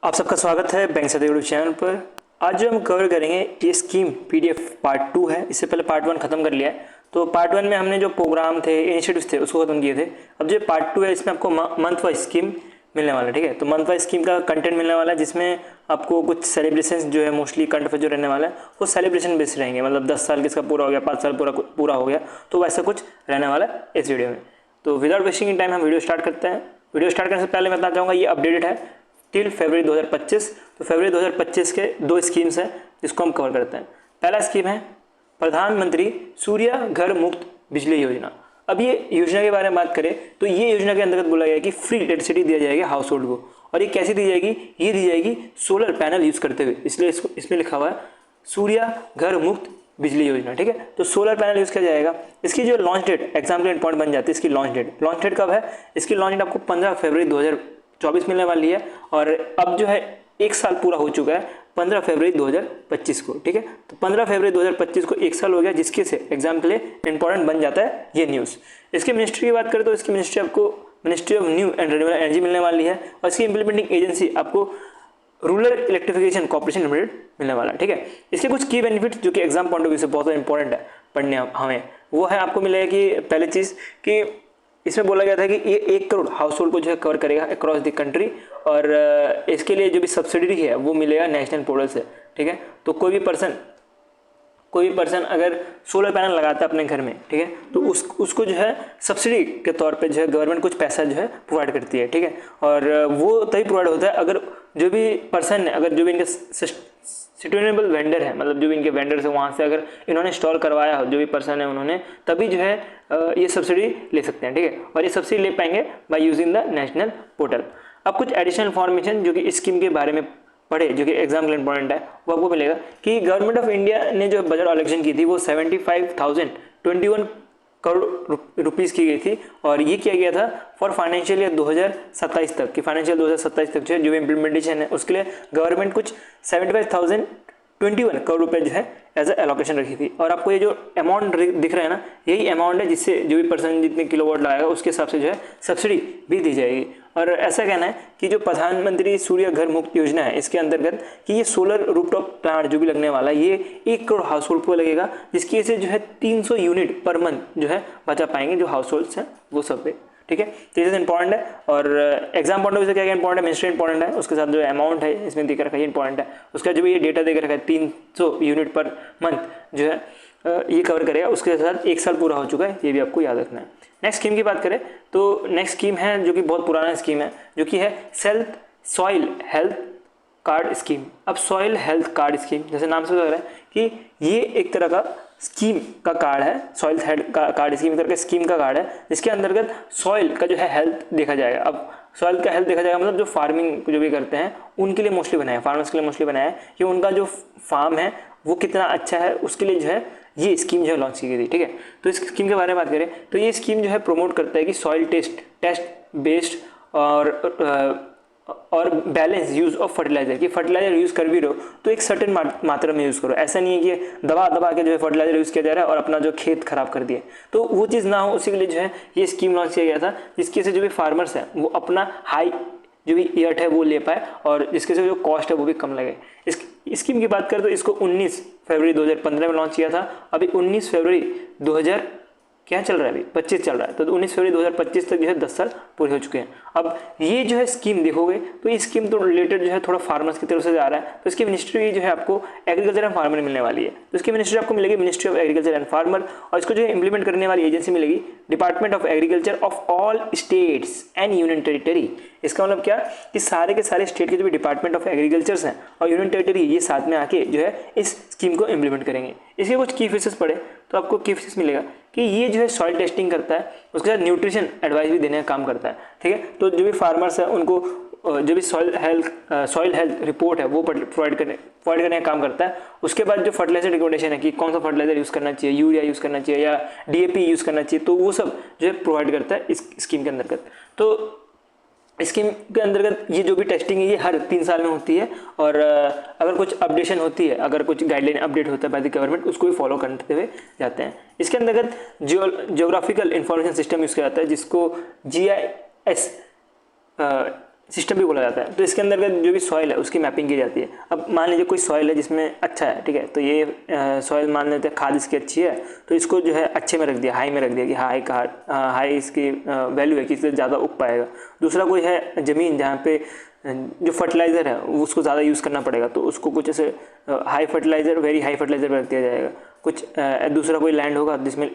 आप सबका स्वागत है बैंक से यूट्यूब चैनल पर। आज जो हम कवर करेंगे ये स्कीम पीडीएफ पार्ट 2 है। इससे पहले पार्ट 1 खत्म कर लिया है। तो पार्ट 1 में हमने जो प्रोग्राम थे, इनिशिएटिव्स थे, उसको खत्म किए थे। अब जो पार्ट 2 है इसमें आपको मंथ वाइज स्कीम मिलने वाला है। ठीक है, तो मंथ वाइज स्कीम का कंटेंट मिलने वाला है, जिसमें आपको कुछ सेलिब्रेशन जो है, मोस्टली करंट अफेयर जो रहने वाला है वो सेलिब्रेशन बेस्ड रहेंगे। मतलब 10 साल किसका पूरा हो गया, 5 साल पूरा हो गया, तो वैसा कुछ रहने वाला है इस वीडियो में। तो विदाउट वेस्टिंग टाइम हम वीडियो स्टार्ट करते हैं। वीडियो स्टार्ट करने से पहले मैं बताना चाहूँगा ये अपडेटेड है टिल फरवरी 2025। तो फरवरी 2025 के 2 स्कीम्स हैं जिसको हम कवर करते हैं। पहला स्कीम है प्रधानमंत्री सूर्य घर मुफ्त बिजली योजना। अब ये योजना के बारे में बात करें तो ये योजना के अंतर्गत बोला गया है कि फ्री इलेक्ट्रिसिटी दिया जाएगा हाउस होल्ड को। और ये कैसे दी जाएगी? ये दी जाएगी सोलर पैनल यूज करते हुए, इसलिए इसको इसमें लिखा हुआ है सूर्य घर मुफ्त बिजली योजना। ठीक है, तो सोलर पैनल यूज किया जाएगा। इसकी जो लॉन्च डेट एग्जाम के पॉइंट बन जाती है। इसकी लॉन्च डेट कब है? इसकी लॉन्च डेट आपको 15 फरवरी 2024 मिलने वाली है। और अब जो है 1 साल पूरा हो चुका है 15 फरवरी 2025 को। ठीक है, तो 15 फरवरी 2025 को 1 साल हो गया, जिसके से एग्जाम के लिए इंपॉर्टेंट बन जाता है ये न्यूज़। इसकी मिनिस्ट्री की बात करें तो इसकी मिनिस्ट्री आपको ministry of new and renewable energy मिलने वाली है। और इसकी इंप्लीमेंटिंग एजेंसी आपको रूरल इलेक्ट्रिफिकेशन कॉर्पोरेशन लिमिटेड मिलने वाला है। ठीक है, इसके कुछ की बेनिफिट्स जो कि एग्जाम पॉइंट ऑफ व्यू से बहुत इंपॉर्टेंट है पढ़ने हमें, वो है आपको मिलेगा कि पहली चीज़ कि इसमें बोला गया था कि ये 1 करोड़ हाउस होल्ड को जो है कवर करेगा अक्रॉस द कंट्री। और इसके लिए जो भी सब्सिडी है वो मिलेगा नेशनल पोर्टल से। ठीक है, तो कोई भी पर्सन अगर सोलर पैनल लगाता है अपने घर में, ठीक है, तो उसको जो है सब्सिडी के तौर पे जो है गवर्नमेंट कुछ पैसा जो है प्रोवाइड करती है। ठीक है, और वो तभी प्रोवाइड होता है अगर जो भी पर्सन है, अगर जो भी इनके सस्टेनेबल वेंडर है, मतलब जो भी इनके वेंडर्स है वहाँ से अगर इन्होंने इंस्टॉल करवाया हो, जो भी पर्सन है उन्होंने, तभी जो है ये सब्सिडी ले सकते हैं। ठीक है, और ये सब्सिडी ले पाएंगे by using the national portal. अब कुछ एडिशनल इन्फॉर्मेशन जो कि इस स्कीम के बारे में पढ़े, जो कि एग्जाम के लिए इंपॉर्टेंट है, वो आपको मिलेगा कि गवर्नमेंट ऑफ इंडिया ने जो बजट अलॉकेशन की थी वो 75,021 करोड़ रुपीस की गई थी। और ये किया गया था फॉर फाइनेंशियल ईयर 2027 तक कि फाइनेंशियल 2027 तक जो है जो इम्प्लीमेंटेशन है उसके लिए गवर्नमेंट कुछ 75,021 करोड़ रुपए जो है एज ए एलोकेशन रखी थी। और आपको ये जो अमाउंट दिख रहा है ना, यही अमाउंट है जिससे जो भी पर्सन जितने किलोवाट लगाएगा उसके हिसाब से जो है सब्सिडी भी दी जाएगी। और ऐसा कहना है कि जो प्रधानमंत्री सूर्य घर मुफ्त योजना है इसके अंतर्गत कि ये सोलर रूफटॉप प्लांट जो भी लगने वाला है ये 1 करोड़ हाउस होल्ड को लगेगा, जिसकी वजह से जो है 300 यूनिट पर मंथ जो है बचा पाएंगे जो हाउस होल्ड्स हैं वो सब पे। ठीक है, तो ये इंपॉर्टेंट है। और एग्जाम पॉइंट ऑफ व्यू से क्या क्या इंपॉर्टेंट है, मिनिस्ट्री इंपॉर्टेंट है, उसके साथ जो अमाउंट है इसमें देकर रखा है इंपॉर्टेंट है। उसका जो भी ये डेटा देकर रखा है 300 यूनिट पर मंथ जो है ये कवर करेगा। उसके साथ 1 साल पूरा हो चुका है, ये भी आपको याद रखना है। नेक्स्ट स्कीम की बात करें तो नेक्स्ट स्कीम है जो कि बहुत पुराना स्कीम है, जो कि है सॉइल हेल्थ कार्ड स्कीम। अब सॉइल हेल्थ कार्ड स्कीम जैसे नाम से लग रहा है कि ये एक तरह का स्कीम का कार्ड है। सॉइल हेल्थ कार्ड स्कीम तरह का स्कीम का कार्ड है जिसके अंतर्गत सॉइल का जो है हेल्थ देखा जाएगा। अब सॉइल का हेल्थ देखा जाएगा मतलब जो फार्मिंग जो भी करते हैं उनके लिए मोस्टली बनाया है, फार्मर्स के लिए मोस्टली बनाया है कि उनका जो फार्म है वो कितना अच्छा है, उसके लिए जो है ये स्कीम जो है लॉन्च की गई थी। ठीक है, तो इस स्कीम के बारे में बात करें तो ये स्कीम जो है प्रमोट करता है कि सॉइल टेस्ट बेस्ड और बैलेंस यूज ऑफ फर्टिलाइजर, कि फर्टिलाइजर यूज कर भी रहो तो एक सर्टेन मात्रा में यूज करो। ऐसा नहीं है कि दबा के जो है फर्टिलाइजर यूज किया जा रहा है और अपना जो खेत खराब कर दिए, तो वो चीज़ ना हो, उसी के लिए जो है ये स्कीम लॉन्च किया गया था, जिसकी वजह से जो भी फार्मर्स हैं वो अपना हाई जो भी ईयर्ट है वो ले पाए और जिसके से जो कॉस्ट है वो भी कम लगे। इस स्कीम की बात करें तो इसको 19 फरवरी 2015 में लॉन्च किया था। अभी 19 फरवरी 2000 क्या चल रहा है, अभी 25 चल रहा है, तो 19 फरवरी 2025 तक जो है 10 साल पूरे हो चुके हैं। अब ये जो है स्कीम देखोगे तो ये स्कीम तो रिलेटेड जो है थोड़ा फार्मर्स की तरफ से जा रहा है, तो इसकी मिनिस्ट्री जो है आपको एग्रीकल्चर एंड फार्मर मिलने वाली है। तो इसकी मिनिस्ट्री आपको मिलेगी ministry of agriculture and farmer, और इसको जो है इंप्लीमेंट करने वाली एजेंसी मिलेगी department of agriculture of all states and union territory. इसका मतलब क्या कि सारे के सारे स्टेट के जो भी डिपार्टमेंट ऑफ एग्रीकल्चर्स हैं और यूनियन टेरिटरी ये साथ में आके जो है इस स्कीम को इंप्लीमेंट करेंगे। इसके कुछ की फीचर्स पढ़े तो आपको की फीचर्स मिलेगा कि ये जो है सॉइल टेस्टिंग करता है, उसके साथ न्यूट्रिशन एडवाइस भी देने का काम करता है। ठीक है, तो जो भी फार्मर्स है उनको जो भी सॉइल हेल्थ रिपोर्ट है वो प्रोवाइड करने का काम करता है। उसके बाद जो फर्टिलाइजर रिकमेंडेशन है कि कौन सा फर्टिलाइजर यूज़ करना चाहिए, यूरिया यूज़ करना चाहिए या डीएपी यूज़ करना चाहिए, तो वो सब जो है प्रोवाइड करता है इस स्कीम के अंतर्गत। तो स्कीम के अंतर्गत ये जो भी टेस्टिंग है ये हर 3 साल में होती है। और अगर कुछ अपडेशन होती है, अगर कुछ गाइडलाइन अपडेट होता है बाय द गवर्नमेंट, उसको भी फॉलो करते हुए जाते हैं। इसके अंतर्गत जियोग्राफिकल इंफॉर्मेशन सिस्टम यूज़ किया जाता है जिसको GIS सिस्टम भी बोला जाता है। तो इसके अंदर जो भी सॉइल है उसकी मैपिंग की जाती है। अब मान लीजिए कोई सॉइल है जिसमें अच्छा है, ठीक है, तो ये सॉइल मान लेते हैं खाद इसकी अच्छी है, तो इसको जो है अच्छे में रख दिया, हाई में रख दिया कि हाई इसकी वैल्यू है कि इससे ज़्यादा उग पाएगा। दूसरा कोई है ज़मीन जहाँ पे जो फर्टिलाइज़र है उसको ज़्यादा यूज़ करना पड़ेगा, तो उसको कुछ ऐसे high fertiliser, very high fertiliser पर रख दिया जाएगा। कुछ दूसरा कोई लैंड होगा जिसमें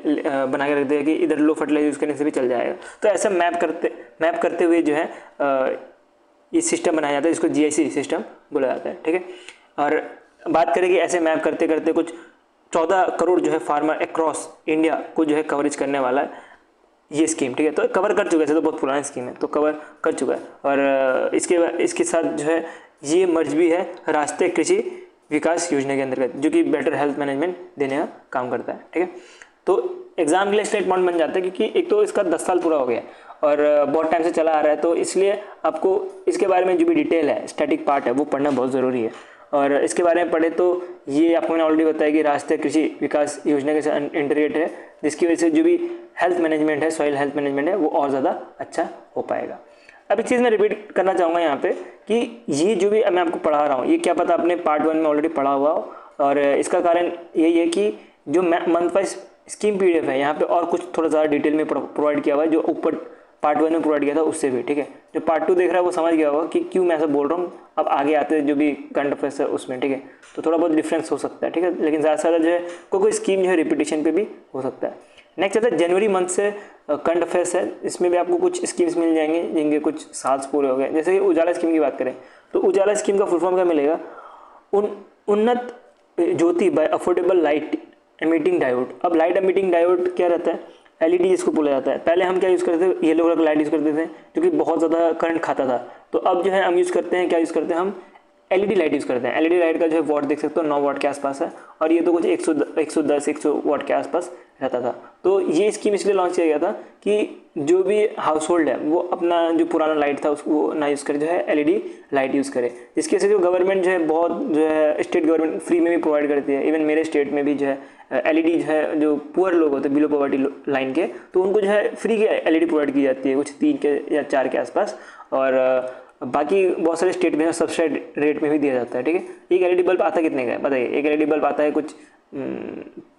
बना के रख देगा कि इधर लो फर्टिलाइजर यूज़ करने से भी चल जाएगा। तो ऐसा मैप करते हुए जो है ये सिस्टम बनाया जाता है, इसको GIS सिस्टम बोला जाता है, ठीक है। और बात करें कि ऐसे मैप करते करते कुछ 14 करोड़ जो है फार्मर अक्रॉस इंडिया को जो है कवरेज करने वाला है ये स्कीम, ठीक है। तो कवर कर चुका है, तो बहुत पुरानी स्कीम है, तो कवर कर चुका है। और इसके साथ जो है ये मर्ज भी है राष्ट्रीय कृषि विकास योजना के अंतर्गत, जो कि बेटर हेल्थ मैनेजमेंट देने का काम करता है, ठीक है। तो एग्जाम के लिए स्टेट पॉइंट बन जाता है, क्योंकि एक तो इसका 10 साल पूरा हो गया और बहुत टाइम से चला आ रहा है, तो इसलिए आपको इसके बारे में जो भी डिटेल है, स्टैटिक पार्ट है, वो पढ़ना बहुत ज़रूरी है। और इसके बारे में पढ़े तो ये आपको मैंने ऑलरेडी बताया कि राष्ट्रीय कृषि विकास योजना के साथ इंटीग्रेट है, जिसकी वजह से जो भी हेल्थ मैनेजमेंट है, सॉइल हेल्थ मैनेजमेंट है, वो और ज़्यादा अच्छा हो पाएगा। अब एक चीज़ मैं रिपीट करना चाहूँगा यहाँ पे कि ये जो भी मैं आपको पढ़ा रहा हूँ, ये क्या पता आपने पार्ट 1 में ऑलरेडी पढ़ा हुआ हो, और इसका कारण यही है कि जो मंथ वाइज स्कीम PDF है यहाँ पे और कुछ थोड़ा ज़्यादा डिटेल में प्रोवाइड किया हुआ है, जो ऊपर पार्ट 1 में प्रोवाइड किया था उससे भी, ठीक है। जो पार्ट 2 देख रहा है वो समझ गया होगा कि क्यों मैं ऐसा बोल रहा हूँ। अब आगे आते जो भी करंट अफेयर्स है उसमें, ठीक है, तो थोड़ा बहुत डिफरेंस हो सकता है, ठीक है, लेकिन ज़्यादा से ज़्यादा जो है कोई स्कीम जो है रिपीटेशन पे भी हो सकता है। नेक्स्ट आता है जनवरी मंथ से करंट अफेयर्स है, इसमें भी आपको कुछ स्कीम्स मिल जाएंगे जिनके कुछ साल पूरे हो गए। जैसे कि उजाला स्कीम की बात करें तो उजाला स्कीम का फुल फॉर्म क्या मिलेगा, Unnat Jyoti by affordable light emitting diode. अब लाइट एमिटिंग डायोड क्या रहता है, LED जिसको बोला जाता है। पहले हम क्या यूज़ करते थे, येलो कलर का लाइट यूज़ करते थे जो कि बहुत ज़्यादा करंट खाता था। तो अब जो है हम यूज़ करते हैं, क्या यूज़ करते हैं, हम LED लाइट यूज़ करते हैं। LED लाइट का जो है वॉट देख सकते हो 9 वाट के आसपास है, और ये तो कुछ 110-100 वाट के आसपास रहता था। तो ये स्कीम इसलिए लॉन्च किया गया था कि जो भी हाउस होल्ड है वो अपना जो पुराना लाइट था उसको ना यूज़ करे, जो है LED लाइट यूज़ करे, जिसकी वजह से जो गवर्नमेंट जो है बहुत जो है स्टेट गवर्नमेंट फ्री में भी प्रोवाइड करती है। इवन मेरे स्टेट में भी जो है LED जो है जो पुअर लोग होते हैं बिलो पॉवर्टी लाइन के, तो उनको जो है फ्री की LED प्रोवाइड की जाती है, कुछ 3 के या 4 के आसपास। और बाकी बहुत सारे स्टेट में सब्सिडाइड रेट में भी दिया जाता है, ठीक है। एक LED बल्ब आता कितने का है बताइए, एक LED बल्ब आता है कुछ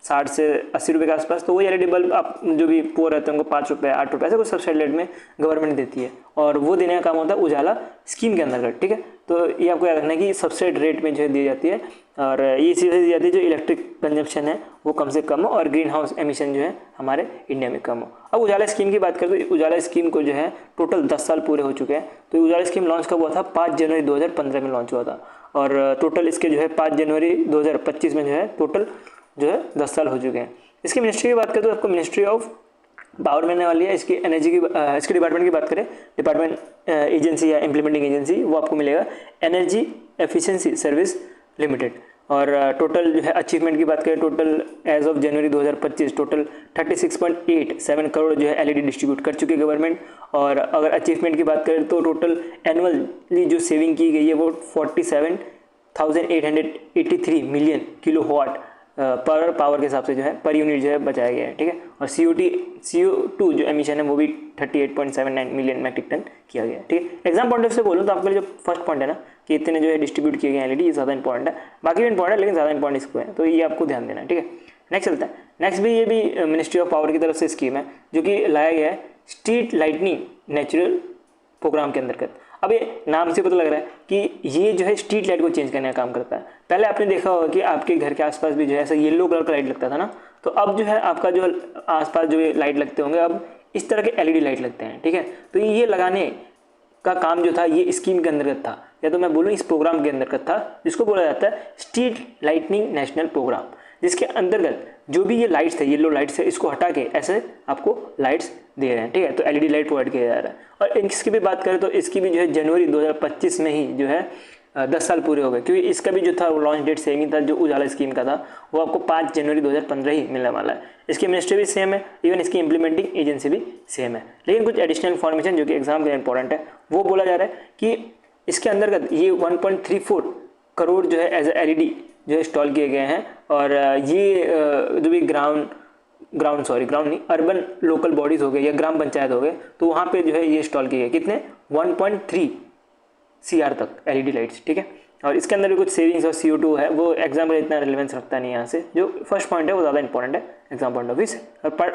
60 से 80 रुपये के आसपास। तो वही LED बल्ब आप जो भी पुअर रहते हैं उनको 5 रुपये 8 रुपये ऐसे कुछ सब्सिडाइड रेट में गवर्नमेंट देती है, और वो देने का काम होता है उजाला स्कीम के अंतर्गत, ठीक है। तो ये आपको याद रखना है कि सब्सिडाइड रेट में जो है दी जाती है, और ये चीज़ें दी जाती है जो इलेक्ट्रिक कंजप्शन है वो कम से कम हो और ग्रीन हाउस एमिशन जो है हमारे इंडिया में कम हो। अब उजाला स्कीम की बात करें तो उजाला स्कीम को जो है टोटल 10 साल पूरे हो चुके हैं। तो उजाला स्कीम लॉन्च कब हुआ था, 5 जनवरी 2015 में लॉन्च हुआ था, और टोटल इसके जो है 5 जनवरी 2025 में जो है टोटल जो है 10 साल हो चुके हैं। इसकी मिनिस्ट्री की बात करें तो आपको मिनिस्ट्री ऑफ पावर मिलने वाली है। इसकी एनर्जी की इसके डिपार्टमेंट की बात करें, डिपार्टमेंट एजेंसी या इम्प्लीमेंटिंग एजेंसी, वो आपको मिलेगा एनर्जी एफिशिएंसी सर्विस लिमिटेड। और टोटल जो है अचीवमेंट की बात करें, total as of January 2025 total 36.87 crore जो है LED डिस्ट्रीब्यूट कर चुकी है गवर्नमेंट। और अगर अचीवमेंट की बात करें तो टोटल एनुअली जो सेविंग की गई है वो 47,883 मिलियन किलो वाट पर पावर के हिसाब से जो है पर यूनिट जो है बचाया गया है, ठीक है। और CO2 जो एमिशन है वो भी 38.79 मिलियन मैट्रिक टन किया गया है, ठीक है। एग्जाम पॉइंट ऑफ से बोलूँ तो आपके लिए जो फर्स्ट पॉइंट है ना कि इतने जो है डिस्ट्रीब्यूट किए गए LED, ये ज़्यादा इंपॉर्टेंट है, बाकी भी इंपॉर्टेंट है लेकिन ज़्यादा इंपॉर्टेंट इसको है, तो ये आपको ध्यान देना है, ठीक है। नेक्स्ट चलता है, नेक्स्ट भी ये भी मिनिस्ट्री ऑफ पावर की तरफ से स्कीम है जो कि लाया गया है स्ट्रीट लाइटनिंग नेचुरल प्रोग्राम के अंतर्गत। अब ये नाम से पता लग रहा है कि ये जो है स्ट्रीट लाइट को चेंज करने का काम करता है। पहले आपने देखा होगा कि आपके घर के आसपास भी जो है ऐसा येलो कलर का लाइट लगता था ना, तो अब जो है आपका जो आसपास जो लाइट लगते होंगे अब इस तरह के LED लाइट लगते हैं, ठीक है। तो ये लगाने का काम जो था ये स्कीम के अंतर्गत था, या तो मैं बोलूँ इस प्रोग्राम के अंतर्गत था, जिसको बोला जाता है स्ट्रीट लाइटनिंग नेशनल प्रोग्राम, जिसके अंतर्गत जो भी ये लाइट्स है येलो लाइट्स है इसको हटा के ऐसे आपको लाइट्स दे रहे हैं, ठीक है। तो LED लाइट प्रोवाइड किया जा रहा है। और इसकी भी बात करें तो इसकी भी जो है जनवरी 2025 में ही जो है 10 साल पूरे हो गए, क्योंकि इसका भी जो था लॉन्च डेट सेम ही था जो उजाला स्कीम का था, वो आपको 5 जनवरी 2015 ही मिलने वाला है। इसकी मिनिस्ट्री भी सेम है, इवन इसकी इंप्लीमेंटिंग एजेंसी भी सेम है, लेकिन कुछ एडिशनल इन्फॉर्मेशन जो कि एग्जाम के लिए इंपॉर्टेंट है वो बोला जा रहा है कि इसके अंतर्गत ये 1.34 करोड़ जो है एज LED जो है इंस्टॉल किए गए हैं। और ये जो भी ग्राउंड नहीं, अर्बन लोकल बॉडीज़ हो गए या ग्राम पंचायत हो गए, तो वहाँ पे जो है ये इंस्टॉल किए गए कितने 1.3 CR तक LED लाइट्स, ठीक है। और इसके अंदर भी कुछ सेविंग्स और CO2 है, वो एग्जाम में इतना रिलेवेंस रखता नहीं है यहाँ से। जो फर्स्ट पॉइंट है वो ज़्यादा इंपॉर्टेंट है एग्जाम पॉइंट ऑफ व्यू से। और पढ़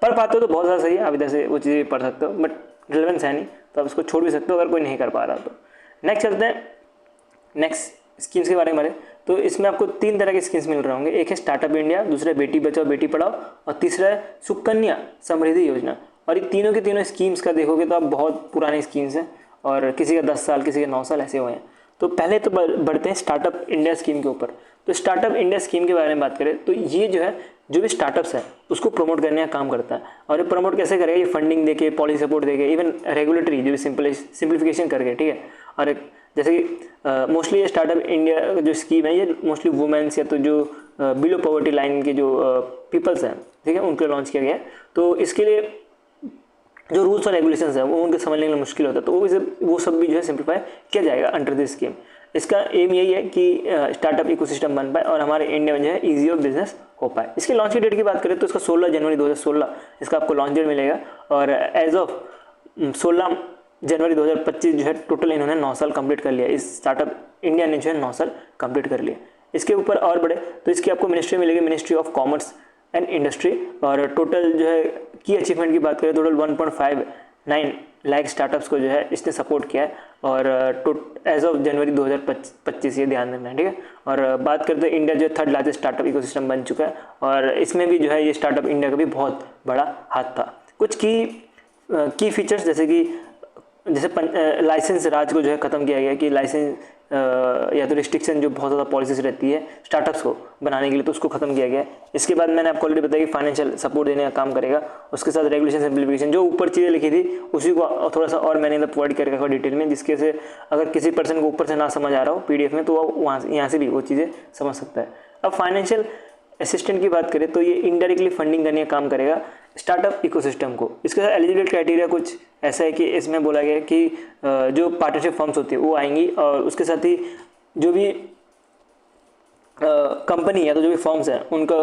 पाते हो तो बहुत ज़्यादा सही है, आप इधर से वो चीज़ें पढ़ सकते हो, बट रिलेवेंस है नहीं तो आप इसको छोड़ भी सकते हो अगर कोई नहीं कर पा रहा तो। नेक्स्ट चलते हैं नेक्स्ट स्कीम्स के बारे में। तो इसमें आपको 3 तरह के स्कीम्स मिल रहे होंगे। एक है स्टार्टअप इंडिया, दूसरा बेटी बचाओ बेटी पढ़ाओ, और तीसरा है सुकन्या समृद्धि योजना। और ये तीनों के तीनों स्कीम्स का देखोगे तो आप बहुत पुरानी स्कीम्स हैं, और किसी का 10 साल किसी के 9 साल ऐसे हुए हैं। तो पहले तो बढ़ते हैं स्टार्टअप इंडिया स्कीम के ऊपर। तो स्टार्टअप इंडिया स्कीम के बारे में बात करें तो ये जो है जो भी स्टार्टअप्स है उसको प्रमोट करने का काम करता है। और ये प्रमोट कैसे करेगा, ये फंडिंग देके, पॉलिसी सपोर्ट देके, इवन रेगुलेटरी जो भी सिंप्लीफिकेशन करके, ठीक है। और एक जैसे कि मोस्टली ये स्टार्टअप इंडिया जो स्कीम है ये मोस्टली वुमेन्स या तो जो बिलो पॉवर्टी लाइन के जो पीपल्स हैं, ठीक है, उनके लॉन्च किया गया है। तो इसके लिए जो रूल्स और रेगुलेशंस हैं वो उनके समझने के लिए मुश्किल होता है, तो वो सब भी जो है सिंप्लीफाई किया जाएगा अंडर दिस स्कीम। इसका एम यही है कि स्टार्टअप इकोसिस्टम बन पाए और हमारे इंडिया में जो है ईजी ऑफ बिजनेस हो पाए। इसके लॉन्च की डेट की बात करें तो इसका 16 जनवरी 2016 इसका आपको लॉन्च डेट मिलेगा। और एज ऑफ 16 जनवरी 2025 जो है टोटल इन्होंने 9 साल कंप्लीट कर लिया। इस स्टार्टअप इंडिया ने जो है 9 साल कंप्लीट कर लिया। इसके ऊपर और बढ़े तो इसकी आपको मिनिस्ट्री मिलेगी, ministry of commerce and industry. और टोटल जो है की अचीवमेंट की बात करें टोटल 1.59 लाख स्टार्टअप्स को जो है इसने सपोर्ट किया है। और एज ऑफ जनवरी 2025 ये ध्यान रखना है, ठीक है। और बात करते हैं इंडिया जो है 3rd लार्जेस्ट स्टार्टअप इकोसिस्टम बन चुका है, और इसमें भी जो है ये स्टार्टअप इंडिया का भी बहुत बड़ा हाथ था। कुछ की फीचर्स जैसे लाइसेंस राज को जो है ख़त्म किया गया कि लाइसेंस या तो रिस्ट्रिक्शन जो बहुत ज़्यादा पॉलिसीज रहती है स्टार्टअप्स को बनाने के लिए, तो उसको खत्म किया गया है। इसके बाद मैंने आपको ऑलरेडी बताया कि फाइनेंशियल सपोर्ट देने का काम करेगा। उसके साथ रेगुलेशन सिंप्लीफिकेशन, जो ऊपर चीज़ें लिखी थी उसी को थोड़ा सा और मैंने इधर प्रोवाइड कर रखा डिटेल में, जिसके से अगर किसी पर्सन को ऊपर से ना समझ आ रहा हो PDF में तो वो यहाँ से भी वो चीज़ें समझ सकता है। अब फाइनेंशियल असिस्टेंट की बात करें तो ये इनडायरेक्टली फंडिंग करने का काम करेगा स्टार्टअप इकोसिस्टम को। इसके साथ एलिजिबिलिटी क्राइटेरिया कुछ ऐसा है कि इसमें बोला गया है कि जो पार्टनरशिप फर्म्स होती है वो आएंगी, और उसके साथ ही जो भी कंपनी या तो जो भी फर्म्स हैं उनका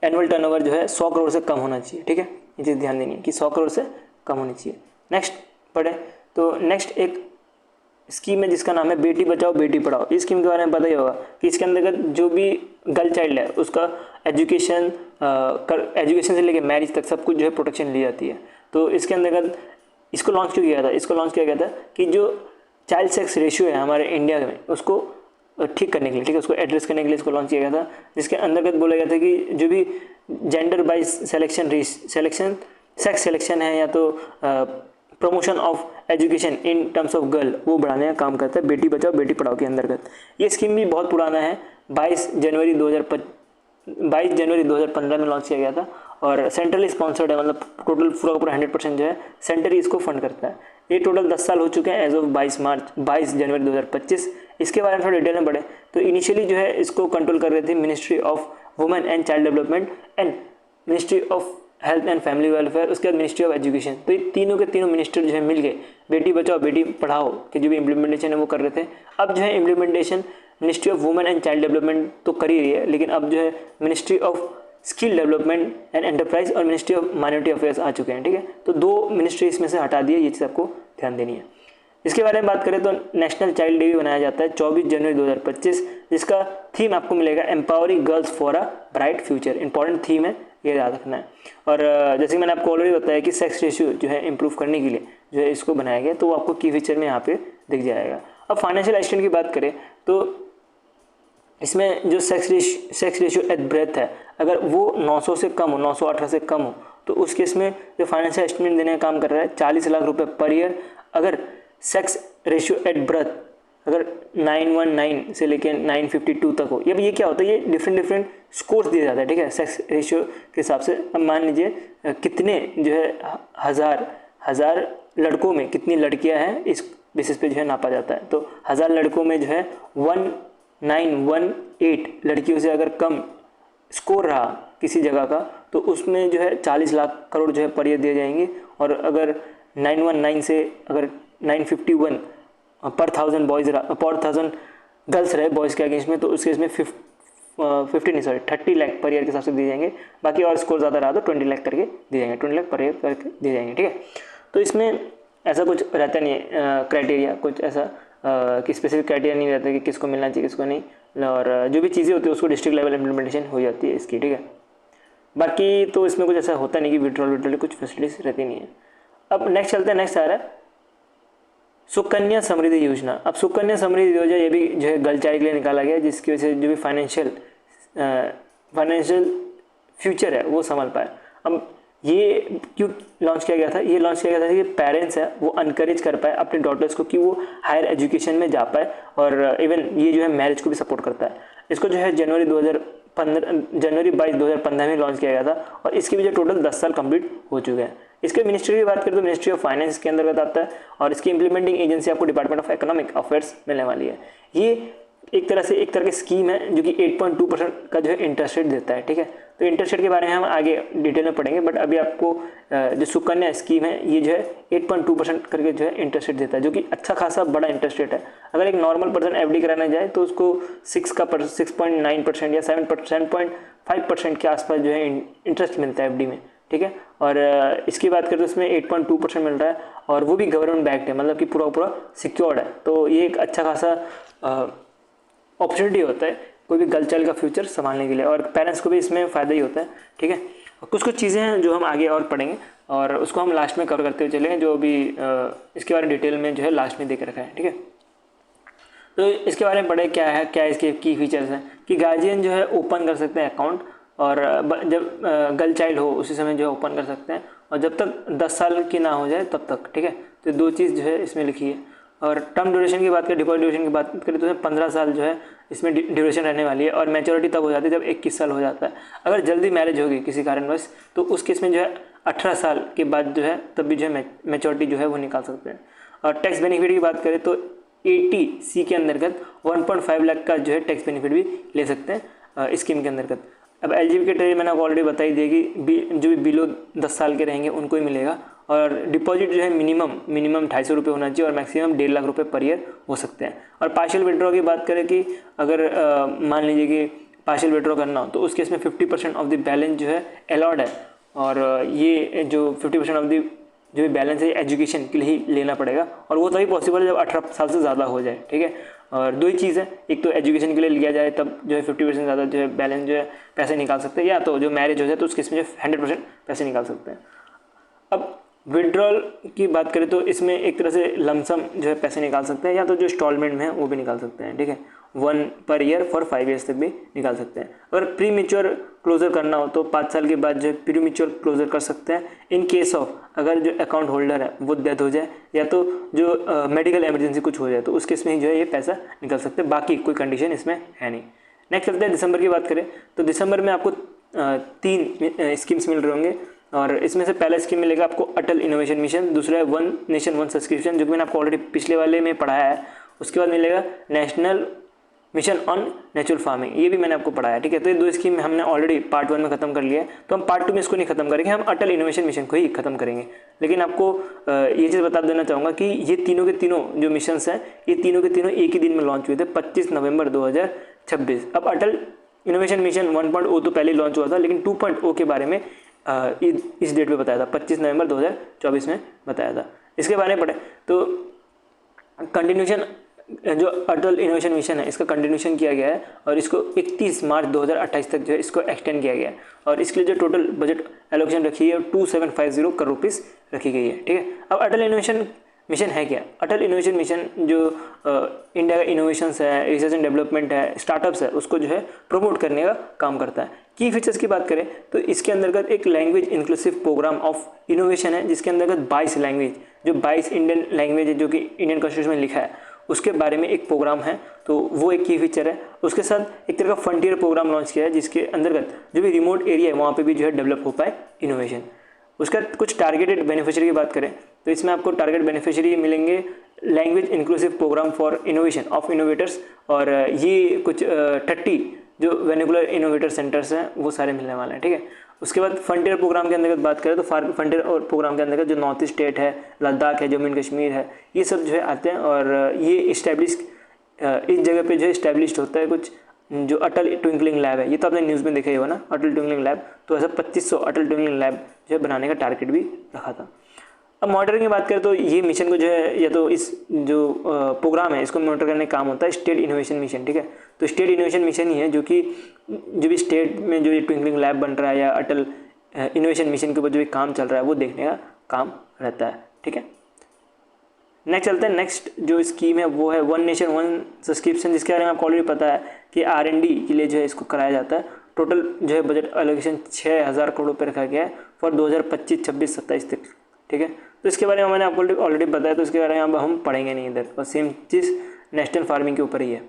एनुअल टर्नओवर जो है 100 करोड़ से कम होना चाहिए, ठीक है। ये चीज़ ध्यान देनी है कि 100 करोड़ से कम होनी चाहिए। नेक्स्ट पढ़े तो नेक्स्ट एक स्कीम है जिसका नाम है बेटी बचाओ बेटी पढ़ाओ। इस स्कीम के बारे में पता ही होगा कि इसके अंतर्गत जो भी गर्ल चाइल्ड है उसका एजुकेशन से लेकर मैरिज तक सब कुछ जो है प्रोटेक्शन ली जाती है। तो इसके अंतर्गत इसको लॉन्च क्यों किया था, इसको लॉन्च किया गया था कि जो चाइल्ड सेक्स रेशियो है हमारे इंडिया में उसको ठीक करने के लिए, ठीक है, उसको एड्रेस करने के लिए इसको लॉन्च किया गया था। जिसके अंतर्गत बोला गया था कि जो भी जेंडर बाइज सेक्स सिलेक्शन है या तो promotion of education in terms of girl वो बढ़ाने का काम करता है बेटी बचाओ बेटी पढ़ाओ के अंतर्गत। ये स्कीम भी बहुत पुराना है, 22 जनवरी 2015 में लॉन्च किया गया था, और सेंट्रली स्पॉन्सर्ड है, मतलब टोटल पूरा 100% जो है सेंटर ही इसको फंड करता है। ये टोटल 10 साल हो चुके हैं एज ऑफ 22 जनवरी 2025। इसके बारे में थोड़ा डिटेल में पढ़े तो इनिशियली जो है इसको कंट्रोल कर रहे थे ministry of women and child development and ministry of health and family welfare, उसके बाद मिनिस्ट्री ऑफ एजुकेशन। तो ये तीनों के तीनों मिनिस्टर जो है मिल गए बेटी बचाओ बेटी पढ़ाओ के जो भी इम्प्लीमेंटेशन है वो कर रहे थे। अब जो है implementation ministry of women and child development तो कर ही रही है, लेकिन अब जो है ministry of skill development and enterprise और मिनिस्ट्री ऑफ माइनॉरिटी अफेयर्स आ चुके हैं, ठीक है। तो 2 मिनिस्ट्री इसमें से हटा दिए, ये चीज़ आपको ध्यान देनी है। इसके बारे में बात करें तो नेशनल चाइल्ड डे भी मनाया जाता है 24 जनवरी 2025, जिसका थीम आपको मिलेगा empowering girls for a bright future. Important theme है, ये याद रखना है। और जैसे कि मैंने आपको ऑलरेडी बताया कि सेक्स रेशियो जो है इंप्रूव करने के लिए जो है इसको बनाया गया, तो वो आपको की फीचर में यहाँ पे दिख जाएगा। अब फाइनेंशियल असिस्टेंट की बात करें तो इसमें जो सेक्स रेशियो एट ब्रेथ है अगर वो 900 से कम हो, 918 से कम हो, तो उस केस में जो फाइनेंशियल एस्टिमेट देने का काम कर रहा है 40 लाख रुपए पर ईयर। अगर सेक्स रेशियो एट बर्थ अगर 919 से लेकर 952 तक हो, ये क्या होता है, ये डिफरेंट स्कोर्स दिया जाता है, ठीक है, सेक्स रेशियो के हिसाब से। अब मान लीजिए कितने जो है हज़ार लड़कों में कितनी लड़कियां हैं इस बेसिस पे जो है नापा जाता है। तो 1000 लड़कों में जो है 1918 लड़कियों से अगर कम स्कोर रहा किसी जगह का तो उसमें जो है 40 लाख करोड़ जो है पर ईयर दिए जाएंगे। और अगर 919 से अगर 951 पर 1000 बॉयज़ पर 1000 गर्ल्स रहे बॉयज़ के अगेंस्ट में, तो उसके इसमें 30 लाख पर ईयर के हिसाब से दिए जाएंगे। बाकी और स्कोर ज़्यादा रहा तो 20 लाख करके दिए जाएंगे, 20 लाख पर ईयर करके दिए जाएंगे, ठीक है। तो इसमें ऐसा कुछ रहता नहीं है क्राइटेरिया, कुछ ऐसा कि स्पेसिफिक क्राइटेरिया नहीं रहता कि किसको मिलना चाहिए किसको नहीं, और जो भी चीज़ें होती है उसको डिस्ट्रिक्ट लेवल इम्प्लीमेंटेशन हो जाती है इसकी, ठीक है। बाकी तो इसमें कुछ ऐसा होता नहीं कि विड्रॉल कुछ फैसिलिटीज रहती नहीं है। अब नेक्स्ट चलते हैं, नेक्स्ट आ रहा है सुकन्या समृद्धि योजना। अब सुकन्या समृद्धि योजना ये भी जो है गर्ल चाइल्ड के लिए निकाला गया, जिसकी वजह से जो भी फाइनेंशियल फ्यूचर है वो संभल पाए। अब ये क्यों लॉन्च किया गया था? ये लॉन्च किया गया था कि पेरेंट्स है वो अनकरेज कर पाए अपने डॉटर्स को कि वो हायर एजुकेशन में जा पाए, और इवन ये जो है मैरिज को भी सपोर्ट करता है। इसको जो है जनवरी 22 2015 में लॉन्च किया गया था, और इसके भी जो टोटल 10 साल कंप्लीट हो चुके हैं। इसके मिनिस्ट्री की बात करें तो मिनिस्ट्री ऑफ फाइनेंस के अंतर्गत आता है, और इसकी इंप्लीमेंटिंग एजेंसी आपको डिपार्टमेंट ऑफ इकोनॉमिक अफेयर्स मिलने वाली है। ये एक तरह की स्कीम है जो कि 8.2% का जो है इंटरेस्ट रेट देता है, ठीक है। तो इंटरेस्ट रेट के बारे में हम आगे डिटेल में पढ़ेंगे, बट अभी आपको जो सुकन्या स्कीम है ये जो है 8.2% करके जो है इंटरेस्ट रेट देता है, जो कि अच्छा खासा बड़ा इंटरेस्ट रेट है। अगर एक नॉर्मल पर्सन एफडी कराने जाए तो उसको 6.9% या 7.5% के आसपास जो है इंटरेस्ट मिलता है एफडी में, ठीक है। और इसकी बात करें तो इसमें 8.2% मिल रहा है, और वो भी गवर्नमेंट बैक्ड है, मतलब कि पूरा सिक्योर्ड है। तो ये एक अच्छा खासा अपॉर्चुनिटी होता है कोई भी गर्ल चाइल्ड का फ्यूचर संभालने के लिए, और पेरेंट्स को भी इसमें फ़ायदा ही होता है, ठीक है। कुछ चीज़ें हैं जो हम आगे और पढ़ेंगे, और उसको हम लास्ट में कवर करते हुए चलेंगे, जो भी इसके बारे में डिटेल में जो है लास्ट में देख रखा है, ठीक है। तो इसके बारे में पढ़े क्या इसके की फीचर्स हैं कि गार्जियन जो है ओपन कर सकते हैं अकाउंट, और जब गर्ल चाइल्ड हो उसी समय जो है ओपन कर सकते हैं, और जब तक 10 साल की ना हो जाए तब तक, ठीक है। तो 2 चीज़ जो है इसमें लिखी है। और टर्म ड्यूरेशन की बात करें, डिपॉजिट ड्यूरेशन की बात करें तो 15 साल जो है इसमें ड्यूरेशन रहने वाली है, और मैच्योरिटी तब हो जाती है जब 21 साल हो जाता है। अगर जल्दी मैरिज होगी किसी कारणवश तो उस केस में जो है 18 साल के बाद जो है तब भी जो है मैच्योरिटी जो है वो निकाल सकते हैं। और टैक्स बेनिफिट की बात करें तो 80C के अंतर्गत 1.5 लाख का जो है टैक्स बेनिफिट भी ले सकते हैं स्कीम के अंतर्गत। अब एलिजिबिलिटी क्राइटेरिया मैंने आपको ऑलरेडी बताई देगी, जो भी बिलो 10 साल के रहेंगे उनको ही मिलेगा, और डिपॉजिट जो है मिनिमम 250 रुपये होना चाहिए, और मैक्सिमम 1.5 लाख रुपये पर ईयर हो सकते हैं। और पार्शियल विड्रॉ की बात करें कि अगर मान लीजिए कि पार्शियल विड्रॉ करना हो तो उस केस में 50% ऑफ द बैलेंस जो है अलाउड है, और ये जो 50% ऑफ द जो भी बैलेंस है एजुकेशन के लिए ही लेना पड़ेगा, और वो तभी पॉसिबल है जब 18 साल से ज़्यादा हो जाए, ठीक है। और 2 ही चीज़ है, एक तो एजुकेशन के लिए लिया जाए तब जो है 50% ज़्यादा जो है बैलेंस जो है पैसे निकाल सकते हैं, या तो जो मैरिज हो जाए तो उस केस में जो 100% पैसे निकाल सकते हैं। अब विड्रॉल की बात करें तो इसमें एक तरह से लमसम जो है पैसे निकाल सकते हैं, या तो जो इंस्टॉलमेंट में है वो भी निकाल सकते हैं, ठीक है। 1 पर ईयर फॉर 5 ईयर्स तक भी निकाल सकते हैं। अगर प्री मेच्योर क्लोजर करना हो तो 5 साल के बाद जो है प्री मेच्योर क्लोजर कर सकते हैं, इन केस ऑफ अगर जो अकाउंट होल्डर है वो डेथ हो जाए, या तो जो मेडिकल इमरजेंसी कुछ हो जाए, तो उस केस में ही जो है ये पैसा निकल सकते हैं। बाकी कोई कंडीशन इसमें है नहीं। नेक्स्ट चलते हैं दिसंबर की बात करें तो दिसंबर में आपको 3 स्कीम्स मिल रहे होंगे, और इसमें से पहला स्कीम मिलेगा आपको अटल इनोवेशन मिशन, दूसरा है 1 नेशन 1 सब्सक्रिप्शन जो कि मैंने आपको ऑलरेडी पिछले वाले में पढ़ाया है। उसके बाद मिलेगा national mission on natural farming, ये भी मैंने आपको पढ़ाया, ठीक है। तो ये 2 स्कीम हमने ऑलरेडी पार्ट 1 में खत्म कर लिया है, तो हम पार्ट 2 में इसको नहीं खत्म करेंगे, हम अटल इनोवेशन मिशन को ही खत्म करेंगे। लेकिन आपको ये चीज़ बता देना चाहूँगा कि ये तीनों के तीनों जो मिशंस हैं ये तीनों के तीनों एक ही दिन में लॉन्च हुए थे, 25 नवंबर 2026। अब अटल इनोवेशन मिशन 1.0 तो पहले लॉन्च हुआ था, लेकिन 2.0 के बारे में इस डेट पे बताया था, 25 नवंबर 2024 में बताया था। इसके बारे में पढ़े तो कंटिन्यूशन जो अटल इनोवेशन मिशन है इसका कंटिन्यूशन किया गया है, और इसको 31 मार्च 2028 तक जो है इसको एक्सटेंड किया गया है, और इसके लिए जो टोटल बजट एलोकेशन रखी है 2750 करोड़ रुपीज़ रखी गई है, ठीक है। अब अटल इनोवेशन मिशन है क्या? अटल इनोवेशन मिशन जो इंडिया का इनोवेशंस है, रिसर्च एंड डेवलपमेंट है, स्टार्टअप्स है, उसको जो है प्रमोट करने का काम करता है। की फीचर्स की बात करें तो इसके अंतर्गत एक language inclusive program of innovation है, जिसके अंतर्गत 22 लैंग्वेज, जो 22 इंडियन लैंग्वेज है जो कि इंडियन कॉन्स्टिट्यूशन में लिखा है, उसके बारे में एक प्रोग्राम है, तो वो एक की फीचर है। उसके साथ एक तरह का फ्रंटियर प्रोग्राम लॉन्च किया है, जिसके अंतर्गत जो भी रिमोट एरिया है वहाँ पे भी जो है डेवलप हो पाए इनोवेशन। उसका कुछ टारगेटेड बेनिफिशियरी की बात करें तो इसमें आपको टारगेट बेनिफिशियरी मिलेंगे language inclusive program for innovation of innovators, और ये कुछ 30 जो वेनिकुलर इनोवेटर सेंटर्स हैं वो सारे मिलने वाले हैं, ठीक है। उसके बाद फ्रंटियर प्रोग्राम के अंतर्गत बात करें तो फ्रंटियर और प्रोग्राम के अंतर्गत जो नॉर्थ स्टेट है, लद्दाख है, जम्मू एंड कश्मीर है, ये सब जो है आते हैं, और ये इस जगह पे जो है इस्टेब्लिश्ड होता है कुछ जो अटल ट्विंकलिंग लैब है। ये तो आपने न्यूज़ में देखा ही होगा ना, अटल ट्विंकलिंग लैब। तो ऐसा 2500 अटल ट्विंकलिंग लैब जो है बनाने का टारगेट भी रखा था। अब मॉनिटरिंग की बात करें तो ये मिशन को जो है या तो इस जो प्रोग्राम है इसको मॉनिटर करने का काम होता है स्टेट इनोवेशन मिशन, ठीक है। तो स्टेट इनोवेशन मिशन ही है जो कि जो भी स्टेट में जो ये ट्विंकलिंग लैब बन रहा है या अटल इनोवेशन मिशन के ऊपर जो भी काम चल रहा है वो देखने का काम रहता है, ठीक है। नेक्स्ट चलते हैं, नेक्स्ट जो स्कीम है वो है वन नेशन वन सब्सक्रिप्शन, जिसके बारे में आपको ऑलरेडी पता है कि R&D के लिए जो है इसको कराया जाता है। टोटल जो है बजट एलोकेशन 6000 करोड़ रुपये रखा गया है फॉर 2025, 26, 27 तक, ठीक है। तो इसके बारे में मैंने आपको ऑलरेडी बताया, तो इसके बारे में अब हम पढ़ेंगे नहीं इधर, और सेम चीज़ नेशनल फार्मिंग के ऊपर ही है।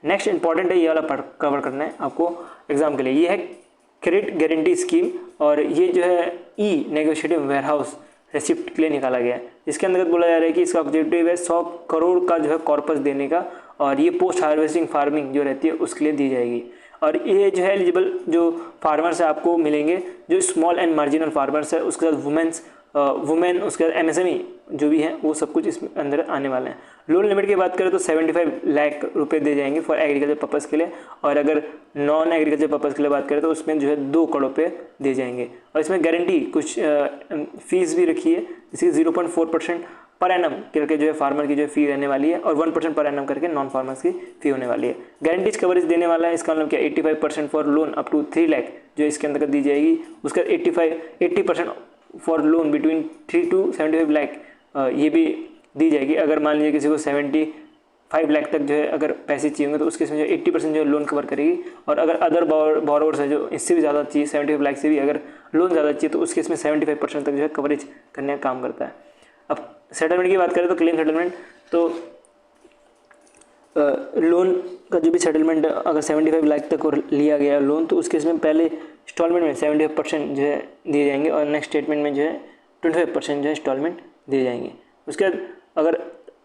नेक्स्ट इंपॉर्टेंट है, ये वाला कवर करना है आपको एग्जाम के लिए, ये है क्रेडिट गारंटी स्कीम, और ये जो है ई नेगोशिएटिव वेयरहाउस रेसिप्ट के लिए निकाला गया है। इसके अंतर्गत बोला जा रहा है कि इसका ऑब्जेक्टिव है 100 करोड़ का जो है कॉर्पस देने का, और ये पोस्ट हार्वेस्टिंग फार्मिंग जो रहती है उसके लिए दी जाएगी। और ये जो है एलिजिबल जो फार्मर्स है आपको मिलेंगे जो स्मॉल एंड मार्जिनल फार्मर्स है, उसके बाद वुमेन, उसके बाद MSME जो भी है वो सब कुछ इसमें अंदर आने वाले हैं। लोन लिमिट की बात करें तो 75 लाख रुपए दे जाएंगे फॉर एग्रीकल्चर पर्पज़ के लिए, और अगर नॉन एग्रीकल्चर पर्पज़ के लिए बात करें तो उसमें जो है 2 करोड़ रुपये दिए जाएंगे। और इसमें गारंटी कुछ फीस भी रखी है, जिसकी 0.4% पर एनम करके जो है फार्मर की जो है फी रहने वाली है, और 1% पर एनम करके नॉन फार्मर्स की फी होने वाली है। गारंटीज कवरेज देने वाला है, इसका मतलब क्या 85% for loan up to 3 lakh जो इसके अंतर्गत दी जाएगी, उसका 80% for loan between 3 to 75 lakh ये भी दी जाएगी। अगर मान लीजिए किसी को 75 लाख तक जो है अगर पैसे चाहिए होंगे तो उसके इसमें जो 80% जो है लोन कवर करेगी, और अगर अदर बोरोवर्स है जो इससे भी ज़्यादा चाहिए 75 लाख से भी अगर लोन ज़्यादा चाहिए तो उसके इसमें 75% तक जो है कवरेज करने का काम करता है। अब सेटलमेंट की बात करें तो क्लेम सेटलमेंट, तो लोन का जो भी सेटलमेंट अगर 75 लाख तक और लिया गया लोन तो उसके इसमें पहले इंस्टॉलमेंट में 75% जो है दिए जाएंगे, और नेक्स्ट स्टेटमेंट में जो है 25% जो है इंस्टॉलमेंट दिए जाएंगे। उसके बाद अगर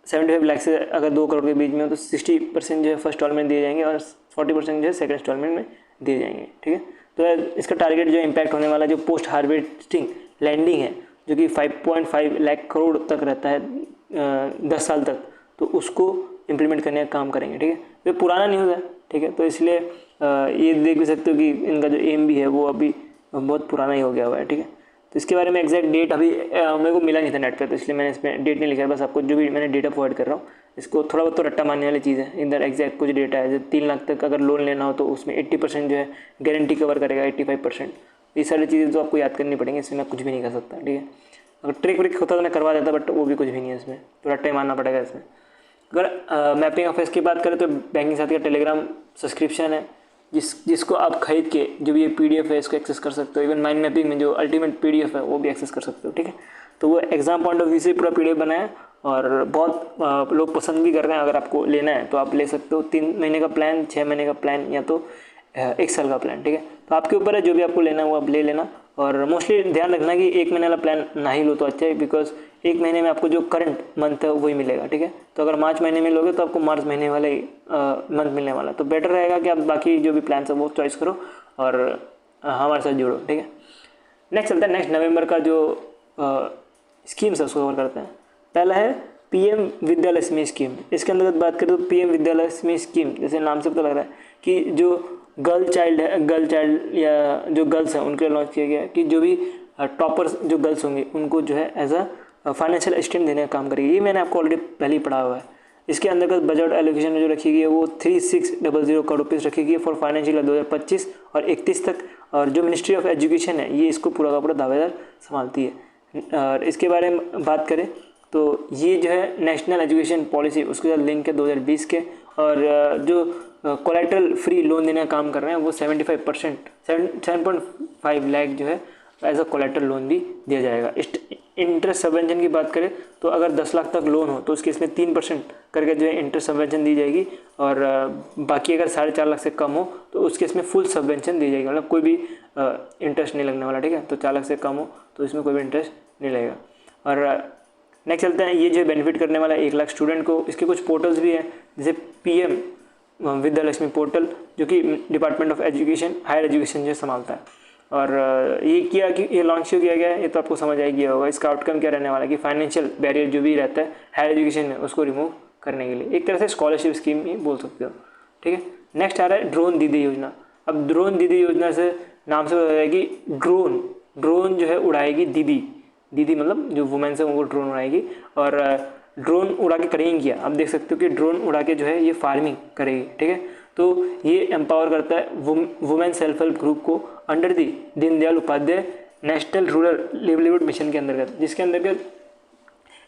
75 लाख से अगर 2 करोड़ के बीच में हो तो 60% जो है फर्स्ट इंस्टॉलमेंट दिए जाएंगे, और 40% जो है सेकंड इंस्टॉलमेंट में दिए जाएंगे, ठीक है। तो इसका टारगेट जो इम्पैक्ट होने वाला जो पोस्ट हार्वेस्टिंग लैंडिंग है जो कि 5.5 लाख करोड़ तक रहता है 10 साल तक, तो उसको इम्प्लीमेंट करने का काम करेंगे, ठीक है। तो पुराना न्यूज़ है, ठीक है, तो इसलिए ये देख भी सकते हो कि इनका जो एम भी है वो अभी बहुत पुराना ही हो गया हुआ है, ठीक है। तो इसके बारे में एग्जैक्ट डेट अभी मेरे को मिला नहीं था नेट पे, तो इसलिए मैंने इसमें डेट नहीं लिखा है, बस आपको जो भी मैंने डेटा प्रोवाइड कर रहा हूँ इसको थोड़ा बहुत तो रट्टा मारने वाली चीज़ है। इधर एग्जैक्ट कुछ डेटा है, जो 3 लाख तक अगर लोन लेना हो तो उसमें 80% जो है गारंटी कवर करेगा, 85%। ये सारी चीज़ें तो आपको याद करनी पड़ेंगी, इसमें मैं कुछ भी नहीं कर सकता, ठीक है। अगर ट्रिक व्रिक होता तो मैं करवा देता, बट वो भी कुछ भी नहीं है इसमें, तो रट्टा ही मारना पड़ेगा इसमें। अगर मैपिंग ऑफिस की बात करें तो बैंकिंग साथी का टेलीग्राम सब्सक्रिप्शन है, जिसको आप खरीद के जो भी ये PDF है इसको एक्सेस कर सकते हो। इवन माइंड मैपिंग में जो अल्टीमेट PDF है वो भी एक्सेस कर सकते हो, ठीक है। तो वो एग्जाम पॉइंट ऑफ व्यू से पूरा PDF बना है, और बहुत लोग पसंद भी कर रहे हैं। अगर आपको लेना है तो आप ले सकते हो, 3 महीने का प्लान, 6 महीने का प्लान, या तो 1 साल का प्लान, ठीक है। तो आपके ऊपर है, जो भी आपको लेना है वो आप ले लेना। और मोस्टली ध्यान रखना कि 1 महीने वाला प्लान ना ही लो तो अच्छा है, बिकॉज 1 महीने में आपको जो करंट मंथ है वही मिलेगा, ठीक है। तो अगर मार्च महीने में लोगे तो आपको मार्च महीने वाले मंथ मिलने वाला, तो बेटर रहेगा कि आप बाकी जो भी प्लान है वो चॉइस करो और हमारे साथ जुड़ो, ठीक है। नेक्स्ट चलता है, नेक्स्ट नवंबर का जो स्कीम्स है उसको कवर करते हैं। पहला है PM विद्यालक्ष्मी स्कीम। इसके अंतर्गत बात करें तो PM विद्यालक्ष्मी स्कीम, जैसे नाम से पता लग रहा है कि जो गर्ल चाइल्ड या जो गर्ल्स हैं उनके लिए लॉन्च किया गया है कि जो भी टॉपर्स जो गर्ल्स होंगे उनको जो है एज अ फाइनेंशियल असिस्टेंट देने का काम करेगी। ये मैंने आपको ऑलरेडी पहले ही पढ़ा हुआ है। इसके अंतर्गत बजट एलोकेशन जो रखी गई है वो 3600 करोड़ रुपीज़ रखी गई है फॉर फाइनेंशियल 2025 और 31 तक। और जो मिनिस्ट्री ऑफ एजुकेशन है ये इसको पूरा का पूरा दावेदार संभालती है। और इसके बारे में बात करें तो ये जो है नेशनल एजुकेशन पॉलिसी उसके साथ लिंक है 2020 के। और जो कोलैटरल फ्री लोन देने का काम कर रहे हैं वो 75% 7.5 लाख जो है एज अ कोलैटरल लोन भी दिया जाएगा। इंटरेस्ट सबवेंशन की बात करें तो अगर 10 लाख तक लोन हो तो उसके इसमें 3% करके जो है इंटरेस्ट सबवेंशन दी जाएगी। और बाकी अगर 4.5 लाख से कम हो तो उसके इसमें फुल सबवेंशन दी जाएगी, मतलब कोई भी इंटरेस्ट नहीं लगने वाला, ठीक है। तो 4 लाख से कम हो तो इसमें कोई भी इंटरेस्ट नहीं लगेगा। और नेक्स्ट चलते हैं, ये जो बेनिफिट करने वाला 1 लाख स्टूडेंट को। इसके कुछ पोर्टल्स भी हैं जैसे PM विद्यालक्ष्मी पोर्टल जो कि department of education higher education जो संभालता है। और ये लॉन्च क्यों किया गया है ये तो आपको समझ आ गया होगा। इसका आउटकम क्या रहने वाला है कि फाइनेंशियल बैरियर जो भी रहता है हायर एजुकेशन में उसको रिमूव करने के लिए एक तरह से स्कॉलरशिप स्कीम ही बोल सकते हो, ठीक है। नेक्स्ट आ रहा है ड्रोन दीदी योजना। अब ड्रोन दीदी योजना से नाम से बताया कि ड्रोन जो है उड़ाएगी दीदी, दीदी मतलब जो वुमेन्स है वो ड्रोन उड़ाएगी और ड्रोन उड़ा के करेंगी क्या, अब देख सकते हो कि ड्रोन उड़ा के जो है ये फार्मिंग करेगी, ठीक है। तो ये एम्पावर करता है वुमेन सेल्फ हेल्प ग्रुप को under the Deendayal Upadhyay national rural livelihood mission के अंतर्गत, जिसके अंतर्गत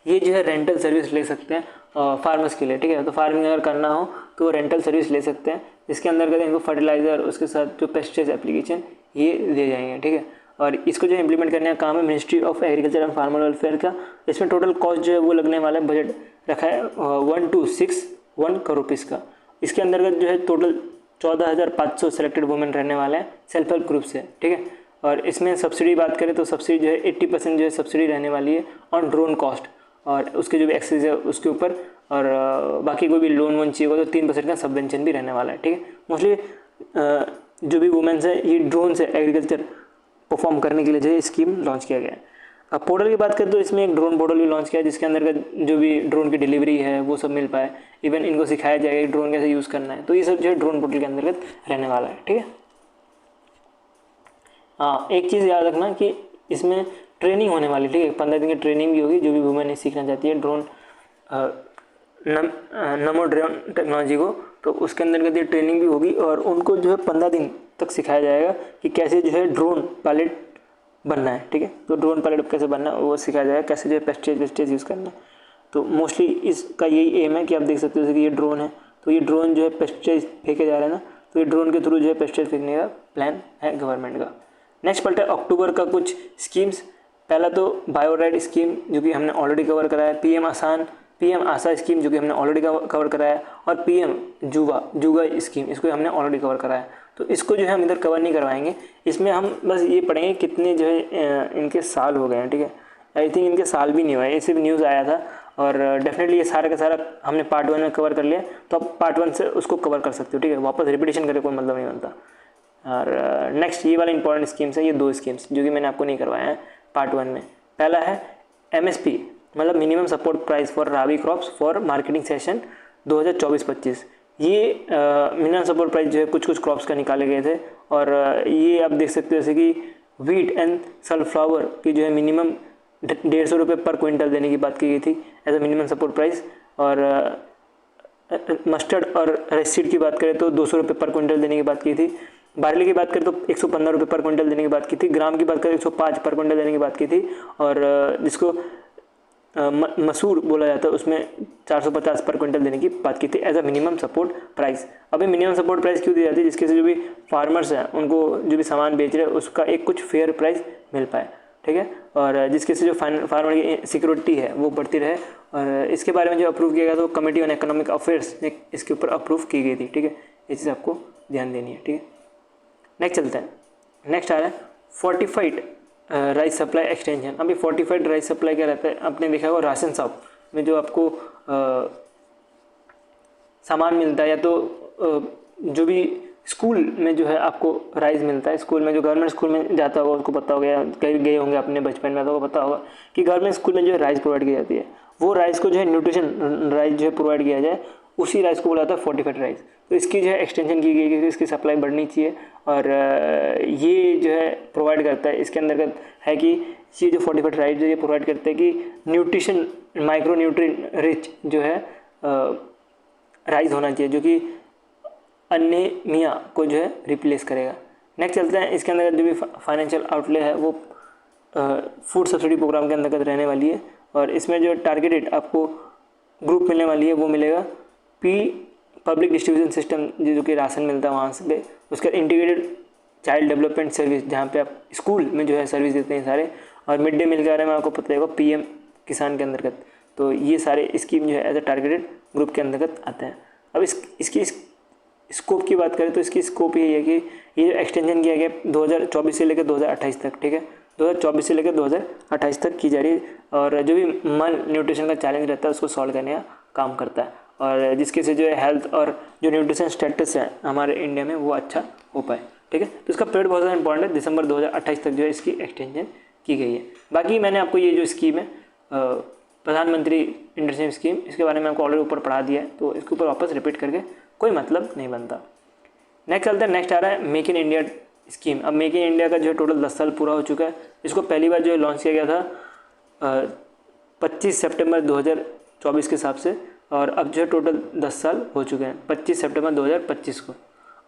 ये जो है रेंटल सर्विस ले सकते हैं फार्मर्स के लिए, ठीक है। तो फार्मिंग अगर करना हो तो रेंटल सर्विस ले सकते हैं, जिसके अंतर्गत इनको फर्टिलाइज़र उसके साथ जो पेस्टिसाइड एप्लीकेशन ये दिए जाएंगे, ठीक है। और इसको जो इम्प्लीमेंट करने का काम है ministry of agriculture and farmer welfare का। इसमें टोटल कॉस्ट जो है वो लगने वाला है, बजट रखा है 1261 करोड़ रुपीज़ का। इसके अंतर्गत जो है टोटल 14,500 सेलेक्टेड वुमेन रहने वाले हैं सेल्फ हेल्प ग्रुप से, ठीक है। और इसमें सब्सिडी बात करें तो सब्सिडी जो है 80% जो है सब्सिडी रहने वाली है ऑन ड्रोन कॉस्ट, और उसके जो भी एक्सेस है उसके ऊपर, और बाकी कोई भी लोन वोन चाहिए होगा तो 3% का सबवेंशन भी रहने वाला है, ठीक है। मोस्टली जो भी वुमेन्स है ये ड्रोन से एग्रीकल्चर परफॉर्म करने के लिए जो है स्कीम लॉन्च किया गया है। अब पोर्टल की बात करें तो इसमें एक ड्रोन पोर्टल भी लॉन्च किया है, जिसके अंतर्गत जो भी ड्रोन की डिलीवरी है वो सब मिल पाए, इवन इनको सिखाया जाएगा कि ड्रोन कैसे यूज़ करना है। तो ये सब जो है ड्रोन पोर्टल के अंतर्गत रहने वाला है, ठीक है। हाँ, एक चीज़ याद रखना कि इसमें ट्रेनिंग होने वाली, ठीक है। 15 दिन की ट्रेनिंग भी होगी, जो भी वुमेन सीखना चाहती है ड्रोन नमो ड्रोन टेक्नोलॉजी को, तो उसके अंतर्गत ये ट्रेनिंग भी होगी और उनको जो है 15 दिन तक सिखाया जाएगा कि कैसे जो है ड्रोन पायलट बनना है, ठीक है। तो ड्रोन पायलट कैसे बनना है वो सिखाया जाएगा, कैसे जो है पेस्टिसाइड यूज़ करना है। तो मोस्टली इसका यही एम है कि आप देख सकते हो जैसे कि ये ड्रोन है, तो ये ड्रोन जो है पेस्टिसाइड फेंके जा रहे हैं ना, तो ये ड्रोन के थ्रू जो है पेस्टिसाइड फेंकने का प्लान है गवर्नमेंट का। नेक्स्ट पलटा है अक्टूबर का कुछ स्कीम्स। पहला तो बायोराइड स्कीम जो कि हमने ऑलरेडी कवर कराया, पीएम आशा स्कीम जो कि हमने ऑलरेडी कवर कराया, और पीएम जुगा स्कीम इसको हमने ऑलरेडी कवर कराया। तो इसको जो है हम इधर कवर नहीं करवाएंगे, इसमें हम बस ये पढ़ेंगे कितने जो है इनके साल हो गए हैं, ठीक है। आई थिंक इनके साल भी नहीं हुआ है, ये सिर्फ न्यूज़ आया था, और डेफिनेटली ये सारा का सारा हमने पार्ट 1 में कवर कर लिया, तो आप पार्ट 1 से उसको कवर कर सकते हो, ठीक है। वापस रिपीटेशन करे कोई मतलब नहीं बनता। और नेक्स्ट ये वाला इंपॉर्टेंट स्कीम्स है, ये 2 स्कीम्स जो कि मैंने आपको नहीं करवाया है पार्ट 1 में। पहला है MSP मतलब minimum support price for rabi crops for marketing session 2024-25। ये मिनिमम सपोर्ट प्राइस जो है कुछ कुछ क्रॉप्स का निकाले गए थे, और ये आप देख सकते हो जैसे कि व्हीट एंड सनफ्लावर की जो है मिनिमम 150 रुपये पर क्विंटल देने की बात की गई थी as a minimum support price. और मस्टर्ड और रेसीड की बात करें तो 200 रुपये पर क्विंटल देने की बात की थी। बार्ली की बात करें तो 115 रुपये पर क्विंटल देने की बात की थी। ग्राम की बात करें 105 पर क्विंटल देने की बात की थी। और जिसको मसूर बोला जाता है उसमें 450 पर क्विंटल देने की बात की थी as a minimum support price. अभी मिनिमम सपोर्ट प्राइस क्यों दी जाती है, जिसके से जो भी फार्मर्स हैं उनको जो भी सामान बेच रहे हैं उसका एक कुछ फेयर प्राइस मिल पाए, ठीक है। और जिसके से जो फार्मर की सिक्योरिटी है वो बढ़ती रहे। और इसके बारे में जो अप्रूव किया गया था वो कमेटी ऑन इकोनॉमिक अफेयर्स ने इसके ऊपर अप्रूव की गई थी, ठीक है। ये चीज़ आपको ध्यान देनी है, ठीक है। नेक्स्ट चलते हैं, नेक्स्ट आ रहा है फोर्टिफाइड राइस सप्लाई एक्सटेंशन। अभी फोर्टिफाइड राइस सप्लाई क्या रहता है, आपने देखा होगा राशन शॉप में जो आपको सामान मिलता है, या तो जो भी स्कूल में जो है आपको राइस मिलता है, स्कूल में जो गवर्नमेंट स्कूल में जाता होगा उसको पता होगा, कहीं गए होंगे अपने बचपन में तो पता होगा कि गवर्नमेंट स्कूल में जो है राइस प्रोवाइड की जाती है, वो राइस को जो है न्यूट्रिशन राइस जो है प्रोवाइड किया जाए, उसी राइस को बोला जाता है फोर्टिफाइड राइस। तो इसकी जो है एक्सटेंशन की गई क्योंकि इसकी सप्लाई बढ़नी चाहिए, और ये जो है प्रोवाइड करता है, इसके अंतर्गत है कि ये जो फोर्टिफाइड राइस जो ये प्रोवाइड करता है कि न्यूट्रिशन माइक्रो न्यूट्रिएंट रिच जो है राइस होना चाहिए, जो कि अनीमिया को जो है रिप्लेस करेगा। नेक्स्ट चलते हैं, इसके अंतर्गत जो भी फाइनेंशियल आउटले है वो फूड सब्सिडी प्रोग्राम के अंतर्गत रहने वाली है, और इसमें जो टारगेटेड आपको ग्रुप मिलने वाली है वो मिलेगा पब्लिक डिस्ट्रीब्यूशन सिस्टम जो कि राशन मिलता है वहाँ से, उसका इंटीग्रेटेड चाइल्ड डेवलपमेंट सर्विस जहाँ पे आप स्कूल में जो है सर्विस देते हैं सारे, और मिड डे मील के बारे में आपको पता होगा PM किसान के अंतर्गत। तो ये सारे स्कीम जो है एज अ टारगेटेड ग्रुप के अंतर्गत आते हैं। अब इसकी स्कोप की बात करें तो इसकी स्कोप यही है कि ये एक्सटेंशन किया गया 2024 से लेकर 2028 तक, ठीक है। 2024 से लेकर 2028 तक की जा रही है, और जो भी मल न्यूट्रिशन का चैलेंज रहता है उसको सॉल्व करने का काम करता है, और जिसके से जो है हेल्थ और जो न्यूट्रिशन स्टेटस है हमारे इंडिया में वो अच्छा हो पाए, ठीक है। तो इसका पीरियड बहुत ज़्यादा इंपॉर्टेंट है, दिसंबर 2028 तक जो है इसकी एक्सटेंशन की गई है। बाकी मैंने आपको ये जो स्कीम है प्रधानमंत्री इंटर्नशिप स्कीम, इसके बारे में आपको ऑलरेडी ऊपर पढ़ा दिया है, तो इसके ऊपर वापस रिपीट करके कोई मतलब नहीं बनता। नेक्स्ट चलता है, नेक्स्ट आ रहा है मेक इन इंडिया स्कीम। अब मेक इन इंडिया का जो है टोटल 10 साल पूरा हो चुका है। इसको पहली बार जो है लॉन्च किया गया था 25 सितंबर 2024 के हिसाब से, और अब जो है टोटल 10 साल हो चुके हैं 25 सितंबर 2025 को।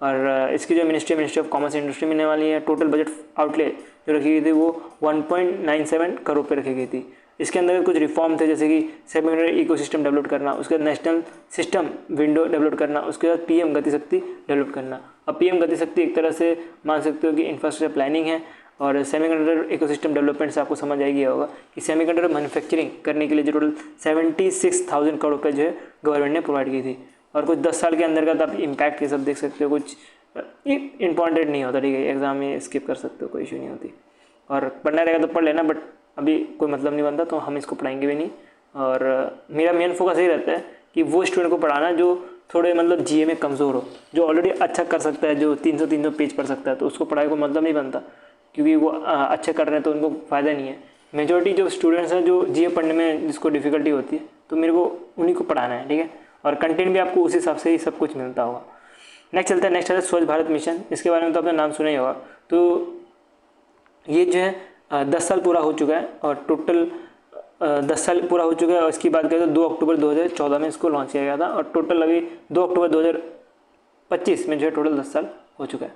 और इसकी जो ministry of commerce and industry मिलने वाली है, टोटल बजट आउटले जो रखी गई थी वो 1.97 करोड़ पे रखी गई थी। इसके अंदर कुछ रिफॉर्म थे, जैसे कि सेमीकंडक्टर इकोसिस्टम डेवलप करना, उसके बाद नेशनल सिस्टम विंडो डेवलप करना, उसके बाद पीएम गति शक्ति डेवलप करना। अब पीएम गति शक्ति एक तरह से मान सकते हो कि इंफ्रास्ट्रक्चर प्लानिंग है, और सेमीकंडक्टर इकोसिस्टम डेवलपमेंट से आपको समझ आएगी होगा कि सेमीकंडक्टर मैन्युफैक्चरिंग करने के लिए जो टोटल 76,000 करोड़ रुपये जो है गवर्नमेंट ने प्रोवाइड की थी। और कुछ 10 साल के अंदर का आप इम्पैक्ट ये सब देख सकते हो, कुछ इंपॉर्टेंट नहीं होता, ठीक है, एग्जाम में स्किप कर सकते हो, कोई इशू नहीं होती। और पढ़ना रहेगा तो पढ़ लेना, बट अभी कोई मतलब नहीं बनता तो हम इसको पढ़ाएंगे भी नहीं। और मेरा मेन फोकस यही रहता है कि वो स्टूडेंट को पढ़ाना जो थोड़े मतलब जीए में कमज़ोर हो, जो ऑलरेडी अच्छा कर सकता है, जो 300 पेज पढ़ सकता है, तो उसको पढ़ाई को मतलब नहीं बनता, क्योंकि वो अच्छे कर रहे हैं तो उनको फ़ायदा नहीं है। मेजोरिटी जो स्टूडेंट्स हैं जो जीए पढ़ने में जिसको डिफ़िकल्टी होती है, तो मेरे को उन्हीं को पढ़ाना है, ठीक है। और कंटेंट भी आपको उस हिसाब से ही सब कुछ मिलता होगा। नेक्स्ट चलता है, नेक्स्ट है स्वच्छ भारत मिशन। इसके बारे में तो आपने नाम सुना ही होगा। तो ये जो है 10 साल पूरा हो चुका है, और टोटल 10 साल पूरा हो चुका है। और इसकी बात करें तो 2 अक्टूबर 2014 में इसको लॉन्च किया गया था, और टोटल अभी 2 अक्टूबर 2025 में जो है टोटल 10 साल हो चुका है।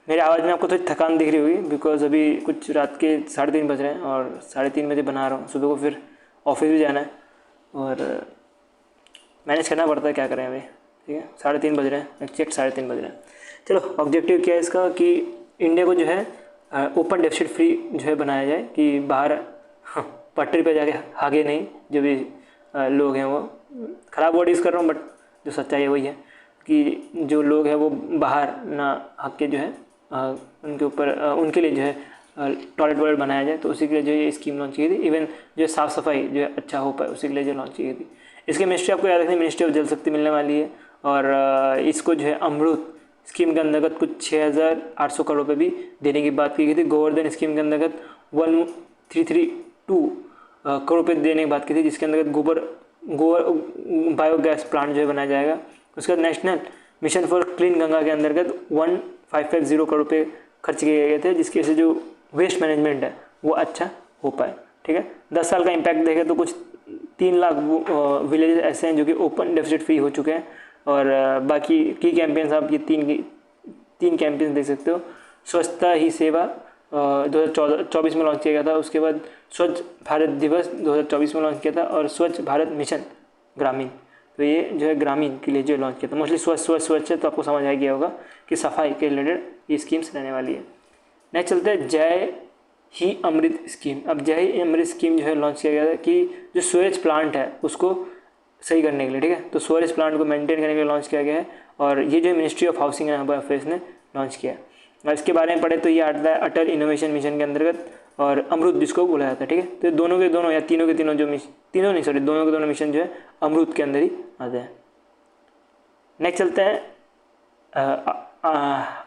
मेरी आवाज़ में आपको थोड़ी थकान दिख रही होगी, बिकॉज अभी कुछ रात के 3:30 बज रहे हैं, और 3:30 बजे बना रहा हूँ। सुबह को फिर ऑफिस भी जाना है, और मैनेज करना पड़ता है, क्या करें अभी, ठीक है। 3:30 बज रहे हैं, एग्जैक्ट 3:30 बज रहे हैं। चलो, ऑब्जेक्टिव क्या है इसका कि इंडिया को जो है ओपन डेफिसिट फ्री जो है बनाया जाए, कि बाहर पटरी पे जाके हागे नहीं जो भी लोग हैं। वो ख़राब वर्ड यूज़ कर रहा हूँ, बट जो सच्चाई है वही है कि जो लोग हैं वो बाहर ना हक के जो है उनके ऊपर उनके लिए जो है टॉयलेट वॉयलेट बनाया जाए। तो उसी के लिए जो ये स्कीम लॉन्च की थी। इवन जो साफ़ सफाई जो है अच्छा हो पाए, उसी के लिए जो लॉन्च की थी। इसकी मिनिस्ट्री आपको याद रखनी, मिनिस्ट्री ऑफ जल शक्ति मिलने वाली है। और इसको जो है अमृत स्कीम के अंतर्गत कुछ 6,800 करोड़ रुपये भी देने की बात की गई थी। गोवर्धन स्कीम के अंतर्गत 1,332 करोड़ रुपये देने की बात की थी, जिसके अंतर्गत गोबर बायोगैस प्लांट जो है बनाया जाएगा। उसके बाद national mission for clean Ganga के अंतर्गत 1,550 करोड़ रुपये खर्च किए गए थे, जिसकी वजह से जो वेस्ट मैनेजमेंट है वो अच्छा हो पाए, ठीक है। 10 साल का इम्पैक्ट देखें तो कुछ 3 लाख विलेजेस ऐसे हैं जो कि ओपन डेफिसिट फ्री हो चुके हैं। और बाकी की कैंपेन्स आप ये तीन कैंपेन्स देख सकते हो। स्वच्छता ही सेवा 2024 में लॉन्च किया गया था। उसके बाद स्वच्छ भारत दिवस 2024 में लॉन्च किया था, और स्वच्छ भारत मिशन ग्रामीण, तो ये जो है ग्रामीण के लिए जो लॉन्च किया था। मोस्टली स्वच्छ है, तो आपको समझ आ गया होगा कि सफाई के रिलेटेड ये स्कीम्स रहने वाली है। नेक्स्ट चलते हैं जय ही अमृत स्कीम। अब जय ही अमृत स्कीम जो है लॉन्च किया गया था कि जो सूरज प्लांट है उसको सही करने के लिए, ठीक है, तो सूरज प्लांट को मेंटेन करने के लिए लॉन्च किया गया है। और ये जो ministry of housing and urban affairs ने लॉन्च किया है। और इसके बारे में पढ़े तो ये आता है अटल इनोवेशन मिशन के अंतर्गत, और अमृत जिसको बोला जाता है, ठीक है। तो दोनों के दोनों या तीनों के तीनों जो दोनों के दोनों मिशन जो है अमृत के अंदर ही आते हैं। नेक्स्ट चलते हैं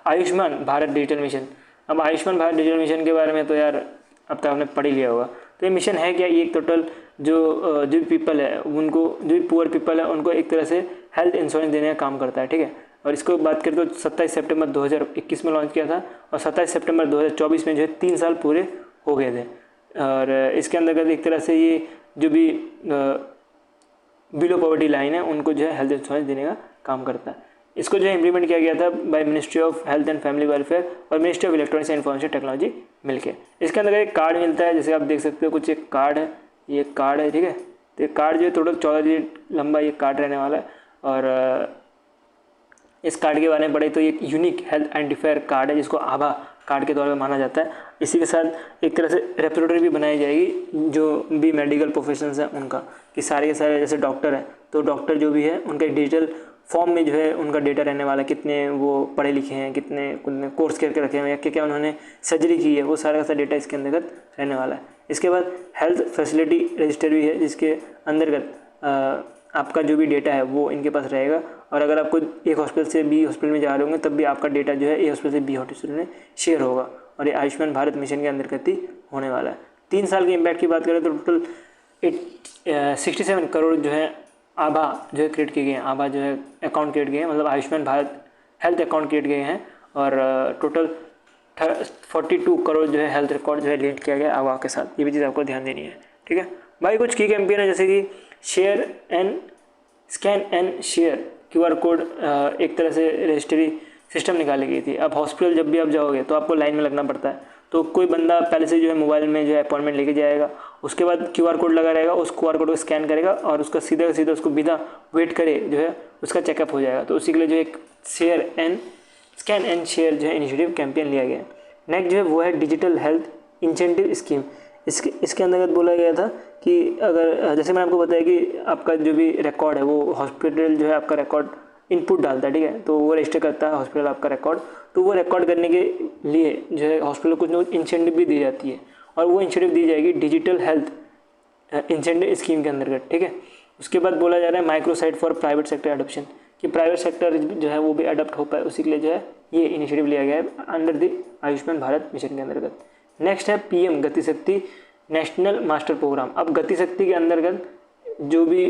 आयुष्मान भारत डिजिटल मिशन। अब आयुष्मान भारत डिजिटल मिशन के बारे में तो यार अब तक आपने पढ़ ही लिया होगा। तो ये मिशन है क्या, ये एक टोटल जो पीपल है उनको, जो भी पुअर पीपल है उनको एक तरह से हेल्थ इंश्योरेंस देने का काम करता है, ठीक है। और इसको बात करें तो 27 सितंबर 2021 में लॉन्च किया था, और 27 सितंबर 2024 में जो है 3 साल पूरे हो गए थे। और इसके अंतर्गत एक तरह से ये जो भी बिलो पॉवर्टी लाइन है उनको जो है हेल्थ इंश्योरेंस देने का काम करता है। इसको जो है इम्प्लीमेंट किया गया था by ministry of health and family welfare और ministry of electronics and information technology मिलके। इसके अंदर एक कार्ड मिलता है, जैसे आप देख सकते हो कुछ एक कार्ड है, ये कार्ड है, ठीक है। तो ये कार्ड जो है टोटल 14 डिजिट लंबा ये कार्ड रहने वाला है। और इस कार्ड के बारे में पढ़े तो ये यूनिक हेल्थ आइडेंटिफायर कार्ड है, जिसको आभा कार्ड के तौर पर माना जाता है। इसी के साथ एक तरह से रेपोजिटरी भी बनाई जाएगी जो भी मेडिकल प्रोफेशंस हैं उनका, कि सारे के सारे जैसे डॉक्टर हैं तो डॉक्टर जो भी है उनका डिजिटल फॉर्म में जो है उनका डेटा रहने वाला है, कितने वो पढ़े लिखे हैं, कितने कोर्स करके रखे हैं, या क्या क्या उन्होंने सर्जरी की है, वो सारा का सारा डेटा इसके अंतर्गत रहने वाला है। इसके बाद हेल्थ फैसिलिटी रजिस्टर भी है, जिसके अंतर्गत आपका जो भी डेटा है वो इनके पास रहेगा। और अगर आपको एक हॉस्पिटल से बी हॉस्पिटल में जा रहे होंगे तब भी आपका डेटा जो है ए हॉस्पिटल से बी हॉस्पिटल में शेयर होगा। और ये आयुष्मान भारत मिशन के अंतर्गत ही होने वाला है। 3 साल के इम्पैक्ट की बात करें तो टोटल 67 करोड़ जो है आभा जो है क्रिएट किए गए हैं, आभा जो है अकाउंट क्रिएट किए हैं, मतलब Ayushman Bharat health account create किए हैं। और टोटल 42 करोड़ जो है हेल्थ रिकॉर्ड जो है लीड किया गया आवाह के साथ। ये भी चीज़ आपको ध्यान देनी है, ठीक है भाई। कुछ की कैंपेन है जैसे कि share and scan and share QR code, एक तरह से रजिस्ट्री सिस्टम निकाली गई थी। अब हॉस्पिटल जब भी आप जाओगे तो आपको लाइन में लगना पड़ता है, तो कोई बंदा पहले से जो है मोबाइल में जो है अपॉइंटमेंट लेके जाएगा, उसके बाद QR कोड लगा रहेगा, उस QR कोड को स्कैन करेगा और उसका सीधा सीधा उसको बिना वेट करे जो है उसका चेकअप हो जाएगा। तो उसी के लिए जो एक स्कैन एंड शेयर जो है इनिशिएटिव कैंपेन लिया गया। नेक्स्ट जो है वो है डिजिटल हेल्थ इंसेंटिव स्कीम। इसके अंतर्गत बोला गया था कि अगर जैसे मैंने आपको बताया कि आपका जो भी रिकॉर्ड है वो हॉस्पिटल जो है आपका रिकॉर्ड इनपुट डालता है, ठीक है, तो वो रजिस्टर करता है हॉस्पिटल आपका रिकॉर्ड, तो वो रिकॉर्ड करने के लिए जो है हॉस्पिटल को कुछ इंसेंटिव भी दी जाती है और वो इंसेंटिव दी जाएगी डिजिटल हेल्थ इंसेंटिव स्कीम के अंतर्गत, ठीक है। उसके बाद बोला जा रहा है microsite for private sector adoption, कि प्राइवेट सेक्टर जो है वो भी अडॉप्ट हो पाए, उसी के लिए जो है ये इनिशिएटिव लिया गया है under the Ayushman Bharat mission के अंतर्गत। नेक्स्ट है PM गति शक्ति नेशनल मास्टर प्रोग्राम। अब गति शक्ति के अंतर्गत जो भी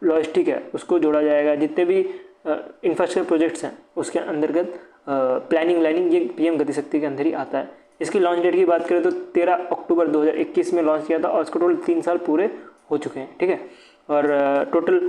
लॉजिस्टिक है उसको जोड़ा जाएगा, जितने भी इंफ्रास्ट्रक्चर प्रोजेक्ट्स हैं उसके अंतर्गत प्लानिंग लाइनिंग ये PM गति शक्ति के अंदर ही आता है। इसकी लॉन्च डेट की बात करें तो 13 अक्टूबर 2021 में लॉन्च किया था और इसको टोटल 3 साल पूरे हो चुके हैं, ठीक है। और टोटल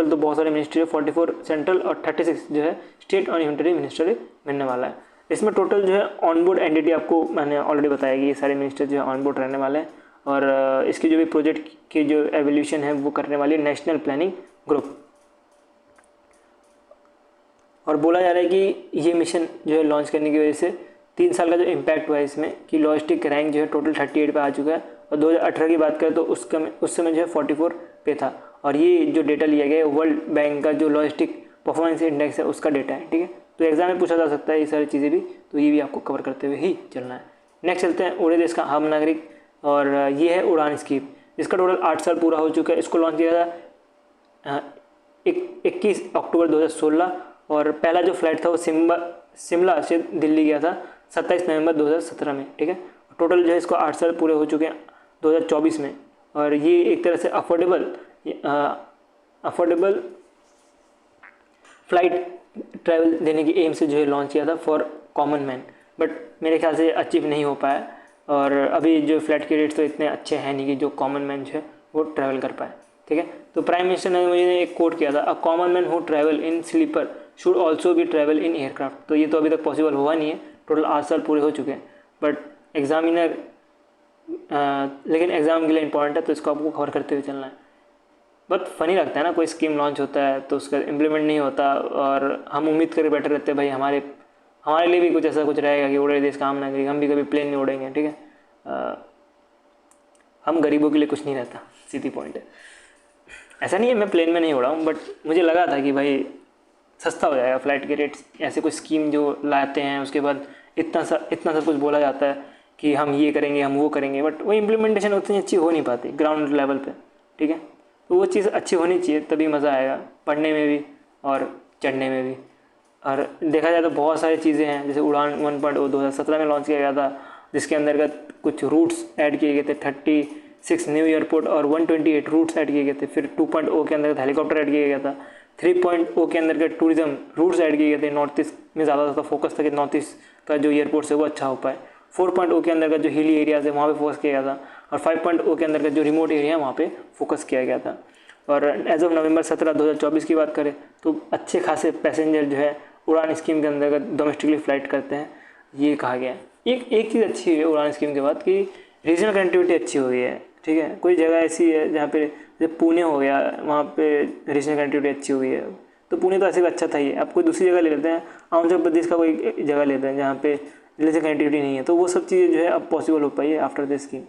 तो बहुत सारे मिनिस्ट्री है, 44 सेंट्रल और 36 जो है स्टेट और यूनिटरी मिनिस्ट्री मिलने वाला है। इसमें टोटल जो है ऑनबोर्ड एंटिटी आपको मैंने ऑलरेडी बताया कि ये सारे मिनिस्टर जो है ऑनबोर्ड रहने वाले हैं और इसकी जो भी प्रोजेक्ट की जो एवोल्यूशन है वो करने वाली है नेशनल प्लानिंग ग्रुप। और बोला जा रहा है कि ये मिशन जो है लॉन्च करने की वजह से 3 साल का जो इम्पैक्ट हुआ है इसमें कि लॉजिस्टिक रैंक जो है टोटल 38 पे आ चुका है और 2018 की बात करें तो उस समय जो है 44 पे था। और ये जो डेटा लिया गया है वर्ल्ड बैंक का जो लॉजिस्टिक परफॉर्मेंस इंडेक्स है उसका डेटा है, ठीक है। तो एग्जाम में पूछा जा सकता है ये सारी चीज़ें भी, तो ये भी आपको कवर करते हुए ही चलना है। नेक्स्ट चलते हैं उड़े देश का आम नागरिक, और ये है उड़ान स्कीम। इसका टोटल 8 साल पूरा हो चुका है। इसको लॉन्च किया था 21 अक्टूबर 2016 और पहला जो फ्लाइट था वो शिमला से दिल्ली गया था 27 नवंबर 2017 में, ठीक है। टोटल जो है इसको 8 साल पूरे हो चुके हैं 2024 में। और ये एक तरह से अफोर्डेबल फ्लाइट ट्रैवल देने की एम से जो है लॉन्च किया था फॉर कॉमन मैन, बट मेरे ख्याल से अचीव नहीं हो पाया और अभी जो फ्लाइट के रेट्स तो इतने अच्छे हैं नहीं कि जो कॉमन मैन जो है वो ट्रैवल कर पाए, ठीक है। तो प्राइम मिनिस्टर ने मुझे एक कोट किया था, a common man who travel in sleeper should also भी ट्रैवल इन एयरक्राफ्ट। तो ये तो अभी तक पॉसिबल हुआ नहीं है, टोटल 8 साल पूरे हो चुके हैं, बट एग्जामिनर लेकिन एग्ज़ाम के लिए इंपॉर्टेंट है तो इसको आपको कवर करते हुए चलना है। बहुत फ़नी लगता है ना, कोई स्कीम लॉन्च होता है तो उसका इम्प्लीमेंट नहीं होता और हम उम्मीद करके बैठे रहते हैं भाई हमारे लिए भी कुछ ऐसा कुछ रहेगा कि उड़े देश का आम नागरिक, हम भी कभी प्लेन नहीं उड़ेंगे, ठीक है। हम गरीबों के लिए कुछ नहीं रहता, सीधी पॉइंट है। ऐसा नहीं है मैं प्लेन में नहीं उड़ा हूँ, बट मुझे लगा था कि भाई सस्ता हो जाएगा फ्लाइट के रेट्स, ऐसे कोई स्कीम जो लाते हैं उसके बाद इतना सब कुछ बोला जाता है कि हम ये करेंगे हम वो करेंगे, बट वो इम्प्लीमेंटेशन उतनी अच्छी हो नहीं पाती ग्राउंड लेवल पे, ठीक है। तो वो चीज़ अच्छी होनी चाहिए तभी मज़ा आएगा पढ़ने में भी और चढ़ने में भी। और देखा जाए तो बहुत सारी चीज़ें हैं, जैसे उड़ान 1.0 2017 में लॉन्च किया गया था, जिसके अंतर्गत कुछ रूट्स ऐड किए गए थे, 36 न्यू एयरपोर्ट और 128 रूट्स ऐड किए गए थे। फिर 2.0 के अंतर्गत हेलीकॉप्टर ऐड किया गया था। 3.0 के अंतर्गत टूरिज्म रूट्स ऐड किए गए थे, नॉर्थ ईस्ट में ज़्यादा फोकस था कि नॉर्थ ईस्ट का जो एयरपोर्ट्स है वो अच्छा हो पाए। 4.0 के अंतर्गत जो हिली एरियाज है वहाँ पे फोकस किया गया था और 5.0 के अंतर्गत जो रिमोट एरिया है वहाँ पे फोकस किया गया था। और एज ऑफ नवंबर 17 2024 की बात करें तो अच्छे खासे पैसेंजर जो है उड़ान स्कीम के अंतर्गत डोमेस्टिकली फ़्लाइट करते हैं, ये कहा गया है। एक चीज़ अच्छी है उड़ान स्कीम के बाद कि रीजनल कनेक्टिविटी अच्छी हो गई है, ठीक है। कोई जगह ऐसी है जहाँ पे जैसे पुणे हो गया, वहाँ पे रीजनल कनेक्टिविटी अच्छी हुई है, तो पुणे तो ऐसे भी अच्छा था ही। अब कोई दूसरी जगह ले लेते हैं, अरुणाचल प्रदेश का कोई जगह लेते हैं जहाँ पे रीजनल कनेक्टिविटी नहीं है, तो वो सब चीज़ें जो है अब पॉसिबल हो पाई है आफ्टर दिस स्कीम,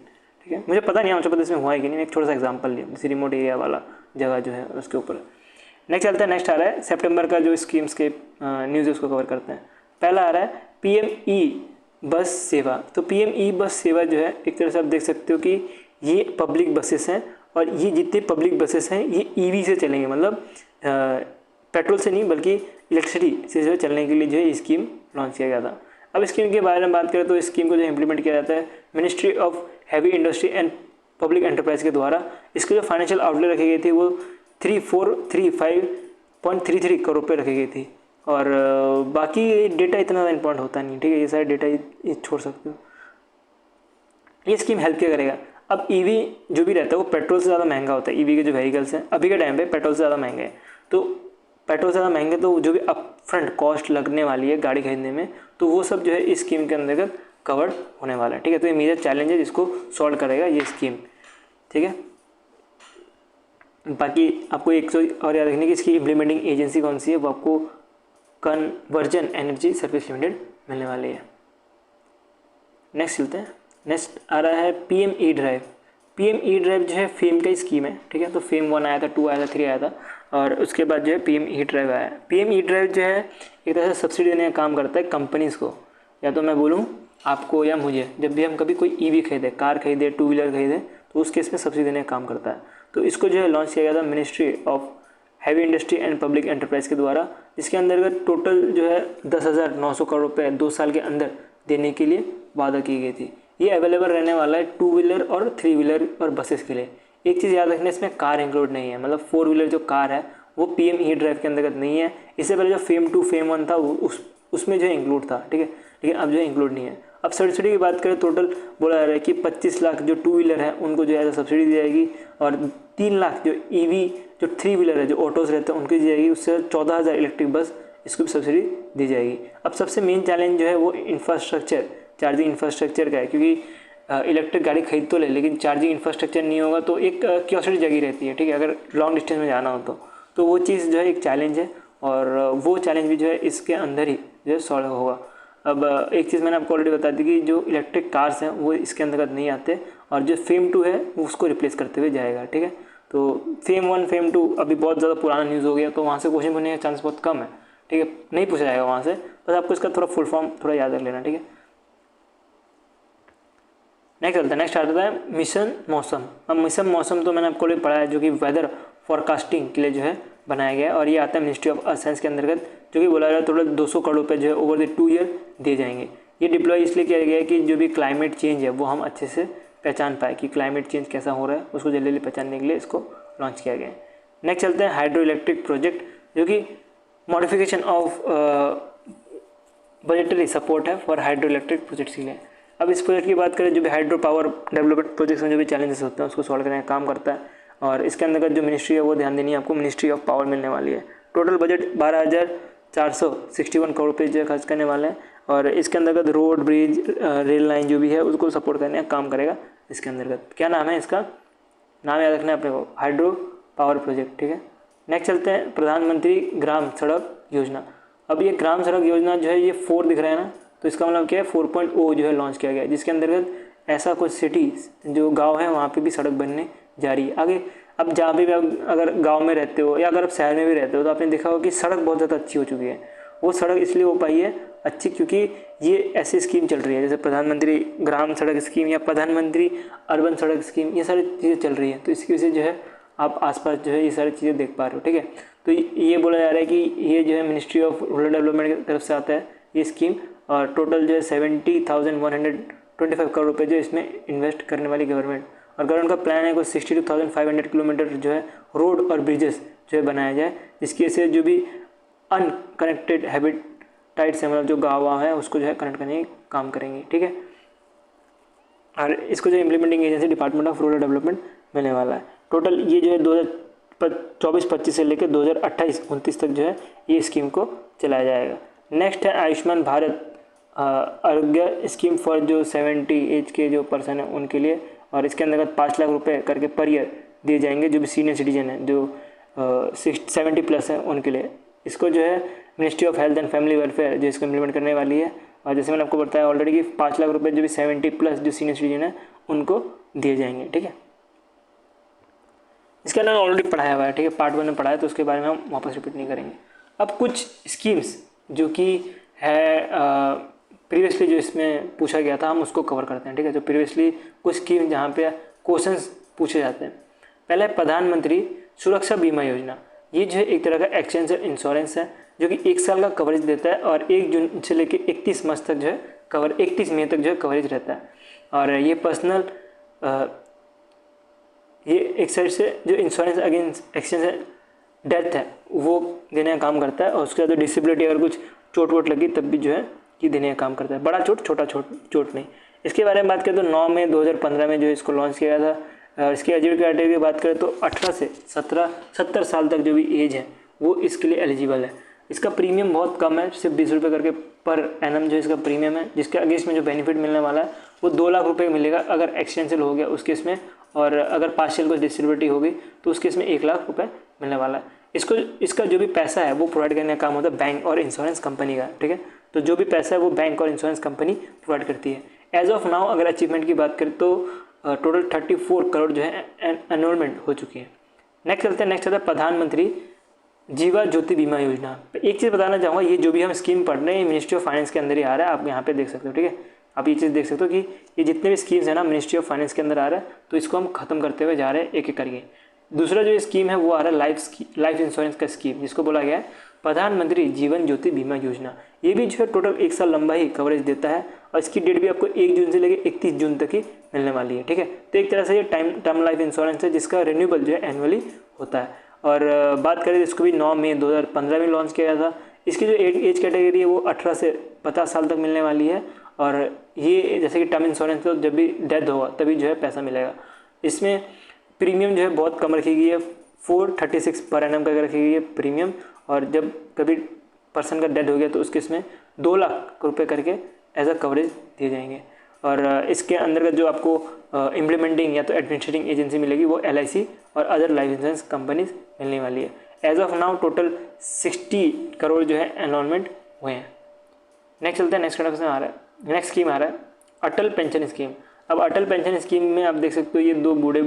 ठीक है। मुझे पता नहीं अरुणाचल प्रदेश में हुआ है कि नहीं, एक छोटा सा एग्जाम्पल लिया, जैसे रिमोट एरिया वाला जगह जो है उसके ऊपर। नेक्स्ट चलता है, नेक्स्ट आ रहा है सितंबर का जो स्कीम्स के न्यूज़ उसको कवर करते हैं। पहला आ रहा है PME बस सेवा। तो PME बस सेवा जो है एक तरह से आप देख सकते हो कि ये पब्लिक बसेस हैं और ये जितने पब्लिक बसेस हैं ये EV से चलेंगे, मतलब पेट्रोल से नहीं बल्कि इलेक्ट्रिसिटी से जो है चलने के लिए जो है ये स्कीम लॉन्च किया गया था। अब स्कीम के बारे में बात करें तो इस स्कीम को जो इम्प्लीमेंट किया जाता है ministry of heavy industry and public enterprise के द्वारा। इसकी जो फाइनेंशियल आउटले रखी गई थी वो 3435.33 करोड़ रुपये रखी गई थी और बाकी डेटा इतना ज़्यादा इंपॉर्टेंट होता नहीं, ठीक है, ये सारे डेटा ये छोड़ सकते हो। ये स्कीम हेल्प क्या करेगा? अब ईवी जो भी रहता है वो पेट्रोल से ज़्यादा महंगा होता है। ईवी के जो व्हीकल्स हैं अभी के टाइम पे पेट्रोल से ज़्यादा महंगे हैं, तो पेट्रोल से ज़्यादा महंगे तो जो भी अपफ्रंट कॉस्ट लगने वाली है गाड़ी खरीदने में, तो वो सब जो है इस स्कीम के अंतर्गत कवर्ड होने वाला है, ठीक है। तो ये मेजर चैलेंज है जिसको सॉल्व करेगा ये स्कीम, ठीक है। बाकी आपको एक तो और याद रखने की इसकी इम्प्लीमेंटिंग एजेंसी कौन सी है, वो आपको कन्वर्जन एनर्जी सर्विस लिमिटेड मिलने वाली है। नेक्स्ट चलते हैं। नेक्स्ट आ रहा है PM E drive. PM E drive जो है फेम का ही स्कीम है, ठीक है। तो फेम 1 आया था, 2 आया था, 3 आया था, और उसके बाद जो है पीएम ई ड्राइव आया। पीएम ई ड्राइव जो है एक तरह से सब्सिडी देने का काम करता है कंपनीज़ को, या तो मैं बोलूँ आपको या मुझे, जब भी हम कभी कोई ईवी खरीदे, कार खरीदे, 2 व्हीलर खरीदे, तो उस केस में सब्सिडी देने का काम करता है। तो इसको जो है लॉन्च किया गया था ministry of heavy industry and public enterprise के द्वारा, जिसके अंतर्गत टोटल जो है 10,900 करोड़ रुपये 2 साल के अंदर देने के लिए वादा की गई थी। ये अवेलेबल रहने वाला है 2 व्हीलर और 3 व्हीलर और बसेस के लिए। एक चीज़ याद रखना, इसमें कार इंक्लूड नहीं है, मतलब 4 व्हीलर जो कार है वो पीएम ई ड्राइव के अंतर्गत नहीं है। इससे पहले जो फेम 2 फेम 1 था उसमें जो है इंक्लूड था, ठीक है, लेकिन अब जो है इंक्लूड नहीं है। अब सब्सिडी की बात करें, टोटल बोला जा रहा है कि 25 लाख जो 2 व्हीलर हैं उनको जो है सब्सिडी दी जाएगी, और 3 लाख जो ईवी जो 3 व्हीलर है जो ऑटोज़ रहते हैं उनकी दी जाएगी। उससे 14,000 इलेक्ट्रिक बस इसको भी सब्सिडी दी जाएगी। अब सबसे मेन चैलेंज जो है वो इंफ्रास्ट्रक्चर, चार्जिंग इंफ्रास्ट्रक्चर का है, क्योंकि इलेक्ट्रिक गाड़ी खरीद तो ले, लेकिन चार्जिंग इंफ्रास्ट्रक्चर नहीं होगा तो एक क्यूरियोसिटी जगी रहती है, ठीक है, अगर लॉन्ग डिस्टेंस में जाना हो तो वो चीज़ जो है एक चैलेंज है, और वो चैलेंज भी जो है इसके अंदर ही जो है सॉल्व होगा। अब एक चीज़ मैंने आपको ऑलरेडी बता दी कि जो इलेक्ट्रिक कार्स हैं वो इसके अंतर्गत नहीं आते, और जो फेम 2 है वो उसको रिप्लेस करते हुए जाएगा, ठीक है। तो फेम 1 फेम 2 अभी बहुत ज़्यादा पुराना न्यूज़ हो गया, तो वहाँ से क्वेश्चन बनने का चांस बहुत कम है, ठीक है, नहीं पूछा जाएगा वहाँ से, बस आपको इसका थोड़ा फुल फॉर्म थोड़ा याद रख लेना, ठीक है। नेक्स्ट चलता है। नेक्स्ट आता है मिशन मौसम। अब मिशन मौसम तो मैंने आपको लिए पढ़ा है, जो कि वेदर फोरकास्टिंग के लिए जो है बनाया गया है, और ये आता है मिनिस्ट्री ऑफ अर्थ साइंस के अंतर्गत, जो कि बोला जा रहा है टोटल 200 करोड़ रुपये जो है ओवर द 2 ईयर दिए जाएंगे। ये डिप्लॉय इसलिए किया गया है कि जो भी क्लाइमेट चेंज है वो हम अच्छे से पहचान पाए कि क्लाइमेट चेंज कैसा हो रहा है, उसको जल्दी जल्दी पहचानने के लिए इसको लॉन्च किया गया है। नेक्स्ट चलते हैं हाइड्रो इलेक्ट्रिक प्रोजेक्ट, जो कि मॉडिफिकेशन ऑफ बजटरी सपोर्ट है फॉर हाइड्रो इलेक्ट्रिक प्रोजेक्ट्स के लिए। अब इस प्रोजेक्ट की बात करें, जो भी हाइड्रो पावर डेवलपमेंट प्रोजेक्ट्स में जो भी चैलेंजेस होते हैं उसको सॉल्व करने का काम करता है, और इसके अंतर्गत जो मिनिस्ट्री है वो ध्यान देनी है आपको, मिनिस्ट्री ऑफ पावर मिलने वाली है। टोटल बजट 12,461 करोड़ रुपये जो खर्च करने वाले हैं, और इसके अंतर्गत रोड, ब्रिज, रेल लाइन जो भी है उसको सपोर्ट करने का काम करेगा। इसके अंतर्गत क्या नाम है इसका, नाम याद रखना है अपने को, हाइड्रो पावर प्रोजेक्ट, ठीक है। नेक्स्ट चलते हैं प्रधानमंत्री ग्राम सड़क योजना। अब ये ग्राम सड़क योजना जो है ये 4 दिख रहा है ना, तो इसका मतलब क्या है 4.0 जो है लॉन्च किया गया है, जिसके अंतर्गत ऐसा कुछ सिटीज़ जो गांव है वहाँ पे भी सड़क बनने जा रही है आगे। अब जहाँ भी अगर गांव में रहते हो या अगर आप शहर में भी रहते हो तो आपने देखा होगा कि सड़क बहुत ज़्यादा अच्छी हो चुकी है। वो सड़क इसलिए हो पाई है अच्छी क्योंकि ये ऐसी स्कीम चल रही है जैसे प्रधानमंत्री ग्राम सड़क स्कीम या प्रधानमंत्री अर्बन सड़क स्कीम, ये सारी चीज़ें चल रही है, तो इसकी वजह से जो है आप आसपास जो है ये सारी चीज़ें देख पा रहे हो, ठीक है। तो ये बोला जा रहा है कि ये जो है मिनिस्ट्री ऑफ रूरल डेवलपमेंट की तरफ से आता है ये स्कीम, और टोटल जो है 70,125 करोड़ रुपये जो इसमें इन्वेस्ट करने वाली गवर्नमेंट, और गवर्नमेंट का प्लान है कुछ 62,500 किलोमीटर जो है रोड और ब्रिजेस जो है बनाया जाए, जिसकी वजह से जो भी अनकनेक्टेड हैबिटाइट से मतलब जो गाँव है उसको जो है कनेक्ट करने का काम करेंगे, ठीक है। और इसको जो implementing agency department of rural development मिलने वाला है। टोटल ये जो है 2024-25 से लेकर 2028-29 तक जो है ये स्कीम को चलाया जाएगा। नेक्स्ट है आयुष्मान भारत आरोग्य स्कीम फॉर जो 70 एज के जो पर्सन है उनके लिए, और इसके अंतर्गत 5 लाख रुपए करके पर ईयर दिए जाएंगे जो भी सीनियर सिटीजन है जो 70 प्लस है उनके लिए। इसको जो है ministry of health and family welfare जो इसको इम्प्लीमेंट करने वाली है, और जैसे मैंने आपको बताया ऑलरेडी कि 5 लाख रुपए जो भी 70 प्लस जो सीनियर सिटीजन है उनको दिए जाएंगे, ठीक है। इसके अलावा ऑलरेडी पढ़ाया हुआ है, ठीक है, पार्ट 1 में पढ़ाया तो उसके बारे में हम वापस रिपीट नहीं करेंगे। अब कुछ स्कीम्स जो कि है प्रीवियसली जो इसमें पूछा गया था हम उसको कवर करते हैं, ठीक है। जो प्रीवियसली कुछ स्कीम जहाँ पे क्वेश्चंस पूछे जाते हैं। पहले प्रधानमंत्री सुरक्षा बीमा योजना, ये जो है एक तरह का एक्सटेंशन इंश्योरेंस है जो कि 1 साल का कवरेज देता है, और 1 जून से लेकर 31 मार्च तक जो है 31 मई तक जो है कवरेज रहता है। और ये पर्सनल ये एक साइड से जो इंश्योरेंस अगेंस्ट एक्सटेंशन डेथ है वो देने का काम करता है, और उसके बाद डिसेबिलिटी अगर कुछ चोट वोट लगी तब भी जो है ये देने का काम करता है, बड़ा चोट छोटा चोट नहीं। इसके बारे में बात करें तो 9 मई 2015 में जो इसको लॉन्च किया गया था। इसकी एलिजिबिलिटी क्राइटेरिया की बात करें तो 18 से 70 साल तक जो भी एज है वो इसके लिए एलिजिबल है। इसका प्रीमियम बहुत कम है, सिर्फ 20 रुपये करके पर एनम जो इसका प्रीमियम है, जिसके अगेंस्ट में जो बेनिफिट मिलने वाला है वो 2 लाख रुपये मिलेगा अगर एक्सटेंसिल हो गया उस केस में, और अगर पार्शियल कुछ डिसेबिलिटी होगी तो उस केस में 1 लाख रुपये मिलने वाला है। इसका जो भी पैसा है वो प्रोवाइड करने का काम होता है बैंक और इंश्योरेंस कंपनी का, ठीक है। तो जो भी पैसा है वो बैंक और इंश्योरेंस कंपनी प्रोवाइड करती है। एज ऑफ नाउ अगर अचीवमेंट की बात करें तो टोटल 34 करोड़ जो है एनरोलमेंट हो चुकी है। नेक्स्ट चलते हैं, नेक्स्ट आता है प्रधानमंत्री जीवन ज्योति बीमा योजना। एक चीज़ बताना चाहूँगा, ये जो भी हम स्कीम पढ़ रहे हैं मिनिस्ट्री ऑफ फाइनेंस के अंदर ही आ रहा है, आप यहाँ पे देख सकते हो, ठीक है। आप ये चीज़ देख सकते हो कि ये जितने भी स्कीम्स है ना मिनिस्ट्री ऑफ फाइनेंस के अंदर आ रहा है, तो इसको हम खत्म करते हुए जा रहे हैं एक एक करके। दूसरा जो स्कीम है वो आ रहा है लाइफ इंश्योरेंस का स्कीम, जिसको बोला गया है प्रधानमंत्री जीवन ज्योति बीमा योजना। ये भी जो है टोटल 1 साल लंबा ही कवरेज देता है, और इसकी डेट भी आपको 1 जून से लेकर 31 जून तक ही मिलने वाली है, ठीक है। तो एक तरह से ये टर्म लाइफ इंश्योरेंस है जिसका रिन्यूएबल जो है एनुअली होता है। और बात करें तो इसको भी 9 मई 2015 में लॉन्च किया गया था। इसकी जो एज कैटेगरी है वो 18 से 50 साल तक मिलने वाली है, और ये जैसे कि टर्म इंश्योरेंस तो जब भी डेथ होगा तभी जो है पैसा मिलेगा। इसमें प्रीमियम जो है बहुत कम रखी गई है, 436 पर एनम का रखी गई है प्रीमियम, और जब कभी पर्सन का डेथ हो गया तो उसके इसमें 2 लाख रुपए करके एज अ कवरेज दिए जाएंगे। और इसके अंतर्गत जो आपको इम्प्लीमेंटिंग या तो एडमिनिस्ट्रेटिंग एजेंसी मिलेगी वो LIC और अदर लाइफ इंश्योरेंस कंपनीज मिलने वाली है। As of now total 60 crore जो है एनरोलमेंट हुए हैं। नेक्स्ट चलते हैं, नेक्स्ट स्कीम आ रहा है अटल पेंशन स्कीम। अब अटल पेंशन स्कीम में आप देख सकते हो ये 2 बूढ़े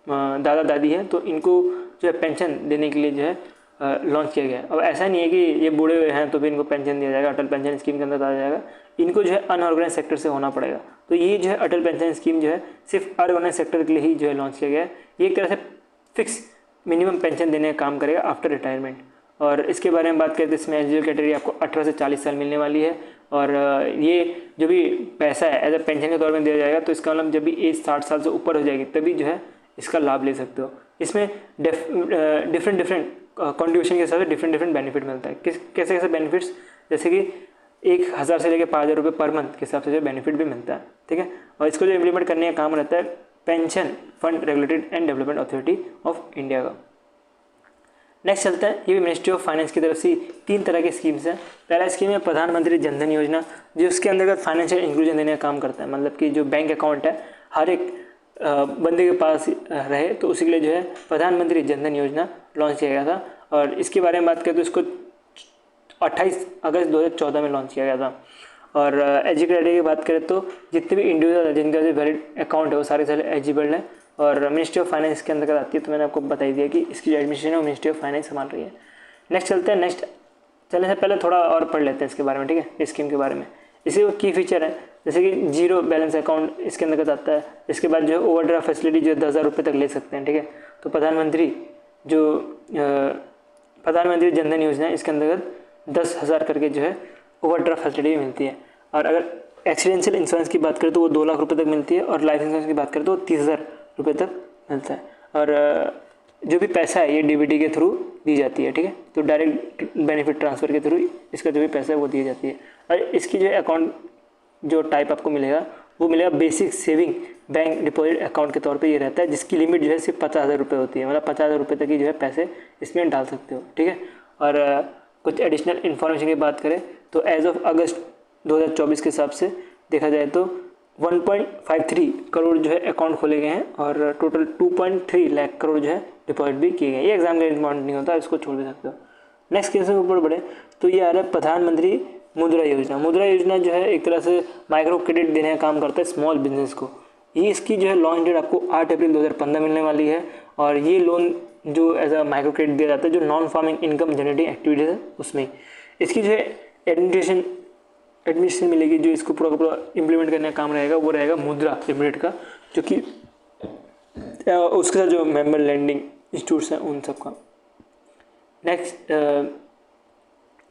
दादा दादी हैं, तो इनको जो है पेंशन देने के लिए जो है लॉन्च किया गया है। अब ऐसा नहीं है कि ये बूढ़े हैं तो फिर इनको पेंशन दिया जाएगा, अटल पेंशन स्कीम के अंदर आ जाएगा, इनको जो है अनऑर्गेनाइज सेक्टर से होना पड़ेगा। तो ये जो है अटल पेंशन स्कीम जो है सिर्फ ऑर्गेनाइज सेक्टर के लिए ही जो है लॉन्च किया गया है। ये एक तरह से फिक्स मिनिमम पेंशन देने का काम करेगा आफ्टर रिटायरमेंट। और इसके बारे में बात करें तो इसमें एलिजिबल कैटेगरी आपको 18 से 40 साल मिलने वाली है, और ये जो भी पैसा है एज अ पेंशन के तौर में दिया जाएगा, तो इसका मतलब जब भी एज 60 साल से ऊपर हो जाएगी तभी जो है इसका लाभ ले सकते हो। इसमें डिफरेंट कॉन्ट्रीब्यूशन के हिसाब से डिफरेंट बेनिफिट मिलता है। कैसे कैसे बेनिफिट्स, जैसे कि 1000 से लेकर 5000 रुपये पर मंथ के हिसाब से जो बेनिफिट भी मिलता है, ठीक है। और इसको जो इम्प्लीमेंट करने का काम रहता है pension fund regulated and development authority of India का। नेक्स्ट चलते हैं, ये भी मिनिस्ट्री ऑफ फाइनेंस की तरफ से 3 तरह की स्कीम्स हैं। पहला स्कीम है प्रधानमंत्री जनधन योजना, जो उसके अंतर्गत फाइनेंशियल इंक्लूजन देने का काम करता है, मतलब कि जो बैंक अकाउंट है हर एक बंदे के पास रहे, तो उसी के लिए जो है प्रधानमंत्री जनधन योजना लॉन्च किया गया था। और इसके बारे में बात करें तो इसको 28 अगस्त 2014 में लॉन्च किया गया था। और एलिजिबिलिटी की बात करें तो जितने भी इंडिविजुअल जिनका जो वैलिड अकाउंट है वो सारे एलिजिबल हैं, और मिनिस्ट्री ऑफ फाइनेंस के अंतर्गत आती है। तो मैंने आपको बता दिया कि इसकी जो एडमिनिस्ट्रेशन है वो मिनिस्ट्री ऑफ फाइनेंस संभाल रही है। नेक्स्ट चलते हैं, नेक्स्ट चलने से पहले थोड़ा और पढ़ लेते हैं इसके बारे में, ठीक है, इस स्कीम के बारे में। इसी की फीचर है जैसे कि 0 बैलेंस अकाउंट इसके अंतर्गत आता है। इसके बाद जो है ओवरड्राफ्ट फैसिलिटी जो 10,000 रुपये तक ले सकते हैं, ठीक है। तो प्रधानमंत्री जनधन योजना है, इसके अंतर्गत 10,000 करके जो है ओवरड्राफ्ट फैसिलिटी मिलती है। और अगर एक्सीडेंशियल इंश्योरेंस की बात करें तो वो 2 लाख रुपये तक मिलती है, और लाइफ इंश्योरेंस की बात करें तो 30,000 रुपये तक मिलता है। और जो भी पैसा है ये DBT के थ्रू दी जाती है, ठीक है। तो डायरेक्ट बेनिफिट ट्रांसफ़र के थ्रू इसका जो भी पैसा है वो दी जाती है। और इसकी जो अकाउंट जो टाइप आपको मिलेगा वो मिलेगा basic saving bank deposit account के तौर पे ये रहता है, जिसकी लिमिट जो है सिर्फ 50,000 रुपये होती है, मतलब 50,000 रुपये तक ही जो है पैसे इसमें डाल सकते हो, ठीक है। और कुछ एडिशनल इन्फॉर्मेशन की बात करें तो एज ऑफ अगस्त 2024 के हिसाब से देखा जाए तो 1.53 करोड़ जो है अकाउंट खोले गए हैं, और टोटल 2.3 लाख करोड़ जो है डिपॉजिट भी किए गए। ये एग्जाम का इम्पॉर्टेंट नहीं होता, इसको छोड़ भी सकते हो। नेक्स्ट केस के ऊपर बढ़े तो ये आ रहा है प्रधानमंत्री मुद्रा योजना। मुद्रा योजना जो है एक तरह से माइक्रो क्रेडिट देने का काम करता है स्मॉल बिजनेस को। ये इसकी जो है लॉन्च डेट आपको 8 अप्रैल 2015 मिलने वाली है, और ये लोन जो एज अ माइक्रो क्रेडिट दिया जाता है जो non farming income generating activities है उसमें। इसकी जो है एडमिनिस्ट्रेशन मिलेगी, जो इसको पूरा इम्प्लीमेंट करने का काम रहेगा वो रहेगा मुद्रा लिमिटेड का, जो कि उसके साथ जो मेंबर लैंडिंग इंस्टीट्यूट्स हैं उन सब का। नेक्स्ट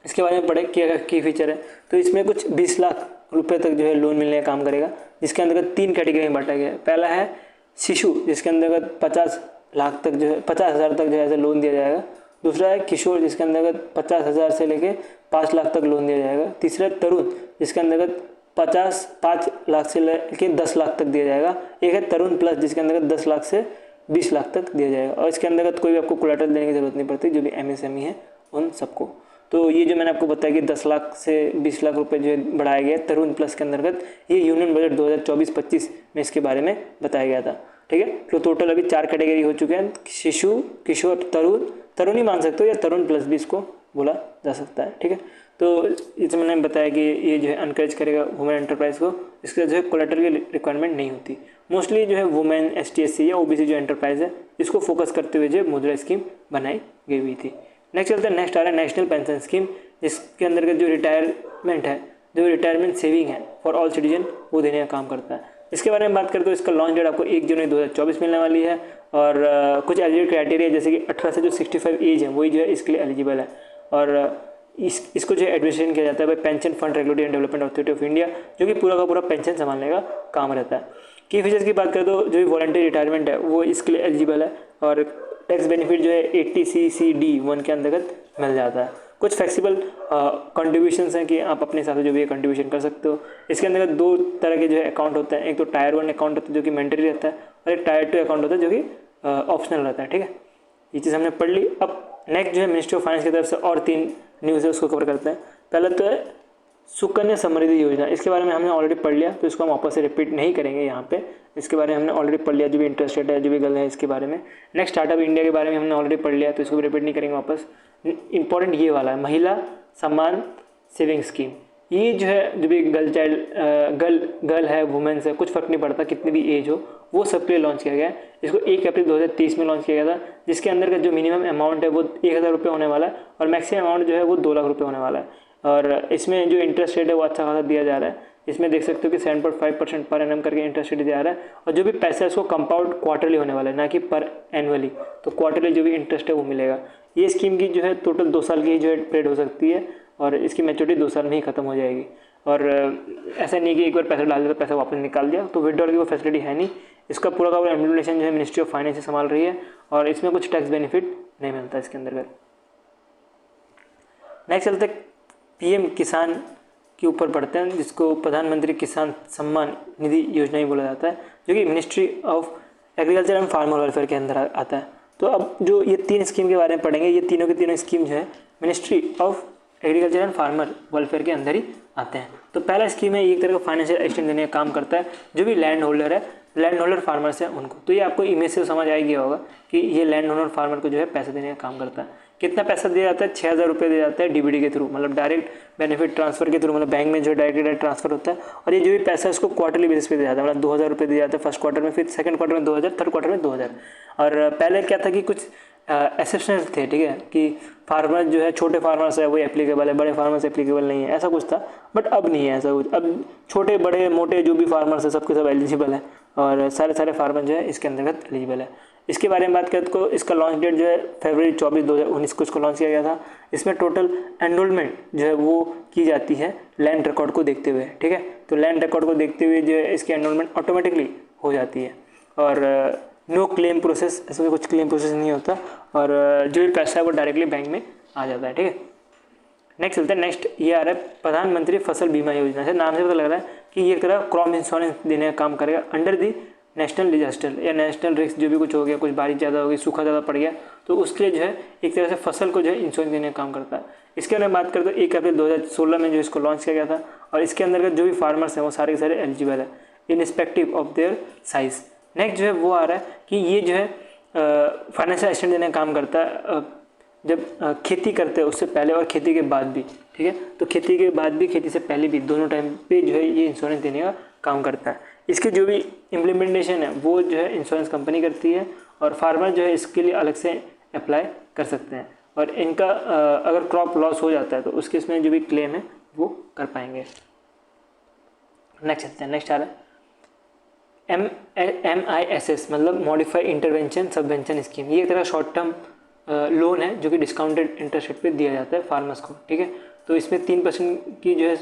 इसके बारे में पढ़े क्या की फीचर है, तो इसमें कुछ 20 लाख रुपए तक जो है लोन मिलने का काम करेगा, जिसके अंतर्गत 3 कैटेगरी में बांटा गया है। पहला है शिशु, जिसके अंतर्गत 50 लाख तक जो है 50,000 तक जो है ऐसा लोन दिया जाएगा। दूसरा है किशोर, जिसके अंतर्गत 50,000 से लेके 5 लाख तक लोन दिया जाएगा। तीसरा है तरुण, जिसके अंतर्गत 5 लाख से लेके 10 लाख तक दिया जाएगा। एक है तरुण प्लस, जिसके अंतर्गत 10 लाख से 20 लाख तक दिया जाएगा, और इसके अंतर्गत कोई भी आपको कोलैटरल देने की जरूरत नहीं पड़ती, जो भी MSME है उन सबको। तो ये जो मैंने आपको बताया कि 10 लाख से 20 लाख रुपए जो बढ़ाया गया है तरुण प्लस के अंतर्गत, ये यूनियन बजट 2024-25 में इसके बारे में बताया गया था। ठीक है, तो टोटल अभी 4 कैटेगरी हो चुके हैं, शिशु, किशोर, तरुण ही मान सकते हो, या तरुण प्लस भी इसको बोला जा सकता है। ठीक है, तो इसमें मैंने बताया कि ये जो है अनकरेज करेगा वुमेन एंटरप्राइज को, इसके जो है कोलैटरल की रिक्वायरमेंट नहीं होती। मोस्टली जो है वुमेन, ST/SC या OBC जो एंटरप्राइज है, इसको फोकस करते हुए जो मुद्रा स्कीम बनाई गई हुई थी। नेक्स्ट चलते हैं, नेक्स्ट आ रहा है नेशनल पेंशन स्कीम, जिसके अंतर्गत जो रिटायरमेंट है, जो रिटायरमेंट सेविंग है फॉर ऑल सिटीजन, वो देने का काम करता है। इसके बारे में बात करते हो, इसका लॉन्च डेट आपको 1 जनवरी 2024 मिलने वाली है, और कुछ एलिजिबल क्राइटेरिया जैसे कि 18 से जो 65 एज है वही जो है इसके लिए एलिजिबल है, और इसको जो एडमिनिस्ट्रेशन किया जाता है by pension fund regulatory and development authority of India, जो कि पूरा का पूरा पेंशन संभालने का काम रहता है। की फीचर्स की बात करें तो जो भी वॉलंटरी रिटायरमेंट है वो इसके लिए एलिजिबल है, और टैक्स बेनिफिट जो है 80CC(d)(1) के अंतर्गत मिल जाता है। कुछ फ्लेक्सिबल कंट्रीब्यूशंस हैं कि आप अपने हिसाब से जो भी कंट्रीब्यूशन कर सकते हो। इसके अंतर्गत 2 तरह के जो है अकाउंट होते हैं, एक तो टायर 1 अकाउंट होता है जो कि मैंडेटरी रहता है, और एक टायर 2 अकाउंट होता है जो कि ऑप्शनल रहता है। ठीक है, ये चीज़ हमने पढ़ ली। अब नेक्स्ट जो है मिनिस्ट्री ऑफ फाइनेंस की तरफ से और 3 न्यूज़ है, उसको कवर करते हैं। पहला तो है सुकन्या समृद्धि योजना, इसके बारे में हमने ऑलरेडी पढ़ लिया, तो इसको हम वापस से रिपीट नहीं करेंगे यहाँ पे। इसके बारे में हमने ऑलरेडी पढ़ लिया, जो भी इंटरेस्टेड है, जो भी गर्ल है इसके बारे में। नेक्स्ट स्टार्टअप इंडिया के बारे में हमने ऑलरेडी पढ़ लिया, तो इसको भी रिपीट नहीं करेंगे वापस। इंपॉर्टेंट ये वाला है महिला सम्मान सेविंग स्कीम। ये जो है जो भी गर्ल है, वुमेन्स है, कुछ फ़र्क नहीं पड़ता कितनी भी एज हो, वो सबके लिए लॉन्च किया गया है। इसको 1 अप्रैल 2023 में लॉन्च किया गया था, जिसके अंदर का जो मिनिमम अमाउंट है वो 1000 रुपये होने वाला है, और मैक्सिमम अमाउंट जो है वो 2 लाख रुपये होने वाला है। और इसमें जो इंटरेस्ट रेट है वो अच्छा खासा दिया जा रहा है। इसमें देख सकते हो कि 7.5% पर एनम करके इंटरेस्ट रेट दिया जा रहा है, और जो भी पैसा है उसको कंपाउंड क्वार्टरली होने वाला है, ना कि पर एनुअली। तो क्वार्टरली जो भी इंटरेस्ट है वो मिलेगा। ये स्कीम की जो है टोटल 2 साल की जो है पीरियड हो सकती है, और इसकी मैच्योरिटी 2 साल में ही खत्म हो जाएगी। और ऐसा नहीं कि एक बार पैसा डाल दिया तो पैसा वापस निकाल दिया, तो विड्रॉल की वो फैसिलिटी है नहीं। इसका पूरा का पूरा इम्प्लीमेंटेशन जो है मिनिस्ट्री ऑफ फाइनेंस से संभाल रही है, और इसमें कुछ टैक्स बेनिफिट नहीं मिलता इसके अंतर्गत। नेक्स्ट चलते PM किसान के ऊपर पढ़ते हैं, जिसको प्रधानमंत्री किसान सम्मान निधि योजना ही बोला जाता है, जो कि ministry of agriculture and farmer welfare के अंदर आता है। तो अब जो ये 3 स्कीम के बारे में पढ़ेंगे, ये तीनों के तीनों स्कीम जो है ministry of agriculture and farmer welfare के अंदर ही आते हैं। तो पहला स्कीम है, एक तरह का फाइनेंशियल असिस्टेंस देने का काम करता है, जो भी लैंड होल्डर है, लैंड होल्डर फार्मर्स है उनको। तो ये आपको इमेज से समझ आ गया होगा कि ये लैंड होल्डर फार्मर को जो है पैसा देने का काम करता है। कितना पैसा दिया जाता है? 6000 रुपये दिया जाता है DBT के थ्रू, मतलब डायरेक्ट बेनिफिट ट्रांसफर के थ्रू, मतलब बैंक में जो डायरेक्ट ट्रांसफर होता है। और ये जो भी पैसा है उसको क्वार्टरली बेसिस पे दिया जाता है, मतलब 2000 रुपये दिया जाता है फर्स्ट क्वार्टर में, फिर सेकंड क्वार्टर में 2000, थर्ड क्वार्टर में 2000। और पहले क्या था कि कुछ एक्सेप्शनल थे, ठीक है, कि फार्मर जो है छोटे फार्मर्स है वो एप्लीकेबल है, बड़े फार्मर्स एप्लीकेबल नहीं है, ऐसा कुछ था। बट अब नहीं है ऐसा कुछ, अब छोटे बड़े मोटे जो भी फार्मर्स है सबके सब एलिजिबल है, और सारे फार्मर जो है इसके अंतर्गत एलिजिबल है। इसके बारे में बात करें तो इसका लॉन्च डेट जो है फरवरी 24, 2019 को इसको लॉन्च किया गया था। इसमें टोटल एनरोलमेंट जो है वो की जाती है लैंड रिकॉर्ड को देखते हुए, ठीक है। तो लैंड रिकॉर्ड को देखते हुए जो है इसकी एनरोलमेंट ऑटोमेटिकली हो जाती है, और नो क्लेम प्रोसेस, ऐसा कुछ क्लेम प्रोसेस नहीं होता, और जो भी पैसा है वो डायरेक्टली बैंक में आ जाता है, ठीक है। नेक्स्ट चलते हैं, नेक्स्ट ये आ रहा है प्रधानमंत्री फसल बीमा योजना। से नाम से पता लग रहा है कि ये एक तरह क्रॉप इंश्योरेंस देने का काम करेगा अंडर दी नेशनल डिजास्टर या नेशनल रिस्क, जो भी कुछ हो गया, कुछ बारिश ज़्यादा हो गई, सूखा ज़्यादा पड़ गया, तो उसके लिए जो है एक तरह से फसल को जो है इंश्योरेंस देने का काम करता है। इसके अंदर बात करें तो 1 अप्रैल 2016 में जो इसको लॉन्च किया गया था, और इसके अंतर्गत जो भी फार्मर्स हैं वो सारे के सारे एलिजिबल है in respective of their size. Next जो है वो आ रहा है कि ये जो है फाइनेंशियल असिस्टेंस देने का काम करता है जब खेती करते हैं उससे पहले और खेती के बाद भी, ठीक है। तो खेती के बाद भी, खेती से पहले भी, दोनों टाइम पे जो है ये इंश्योरेंस देने का काम करता है। इसकी जो भी इम्प्लीमेंटेशन है वो जो है इंश्योरेंस कंपनी करती है, और फार्मर जो है इसके लिए अलग से अप्लाई कर सकते हैं, और इनका अगर क्रॉप लॉस हो जाता है तो उसके इसमें जो भी क्लेम है वो कर पाएंगे। नेक्स्ट चलते हैं, नेक्स्ट आ रहा है MISS, मतलब मॉडिफाइड इंटरवेंशन सबवेंशन स्कीम। ये एक तरह शॉर्ट टर्म लोन है जो कि डिस्काउंटेड इंटरेस्ट रेट पे दिया जाता है फार्मर्स को, ठीक है। तो इसमें 3% की जो है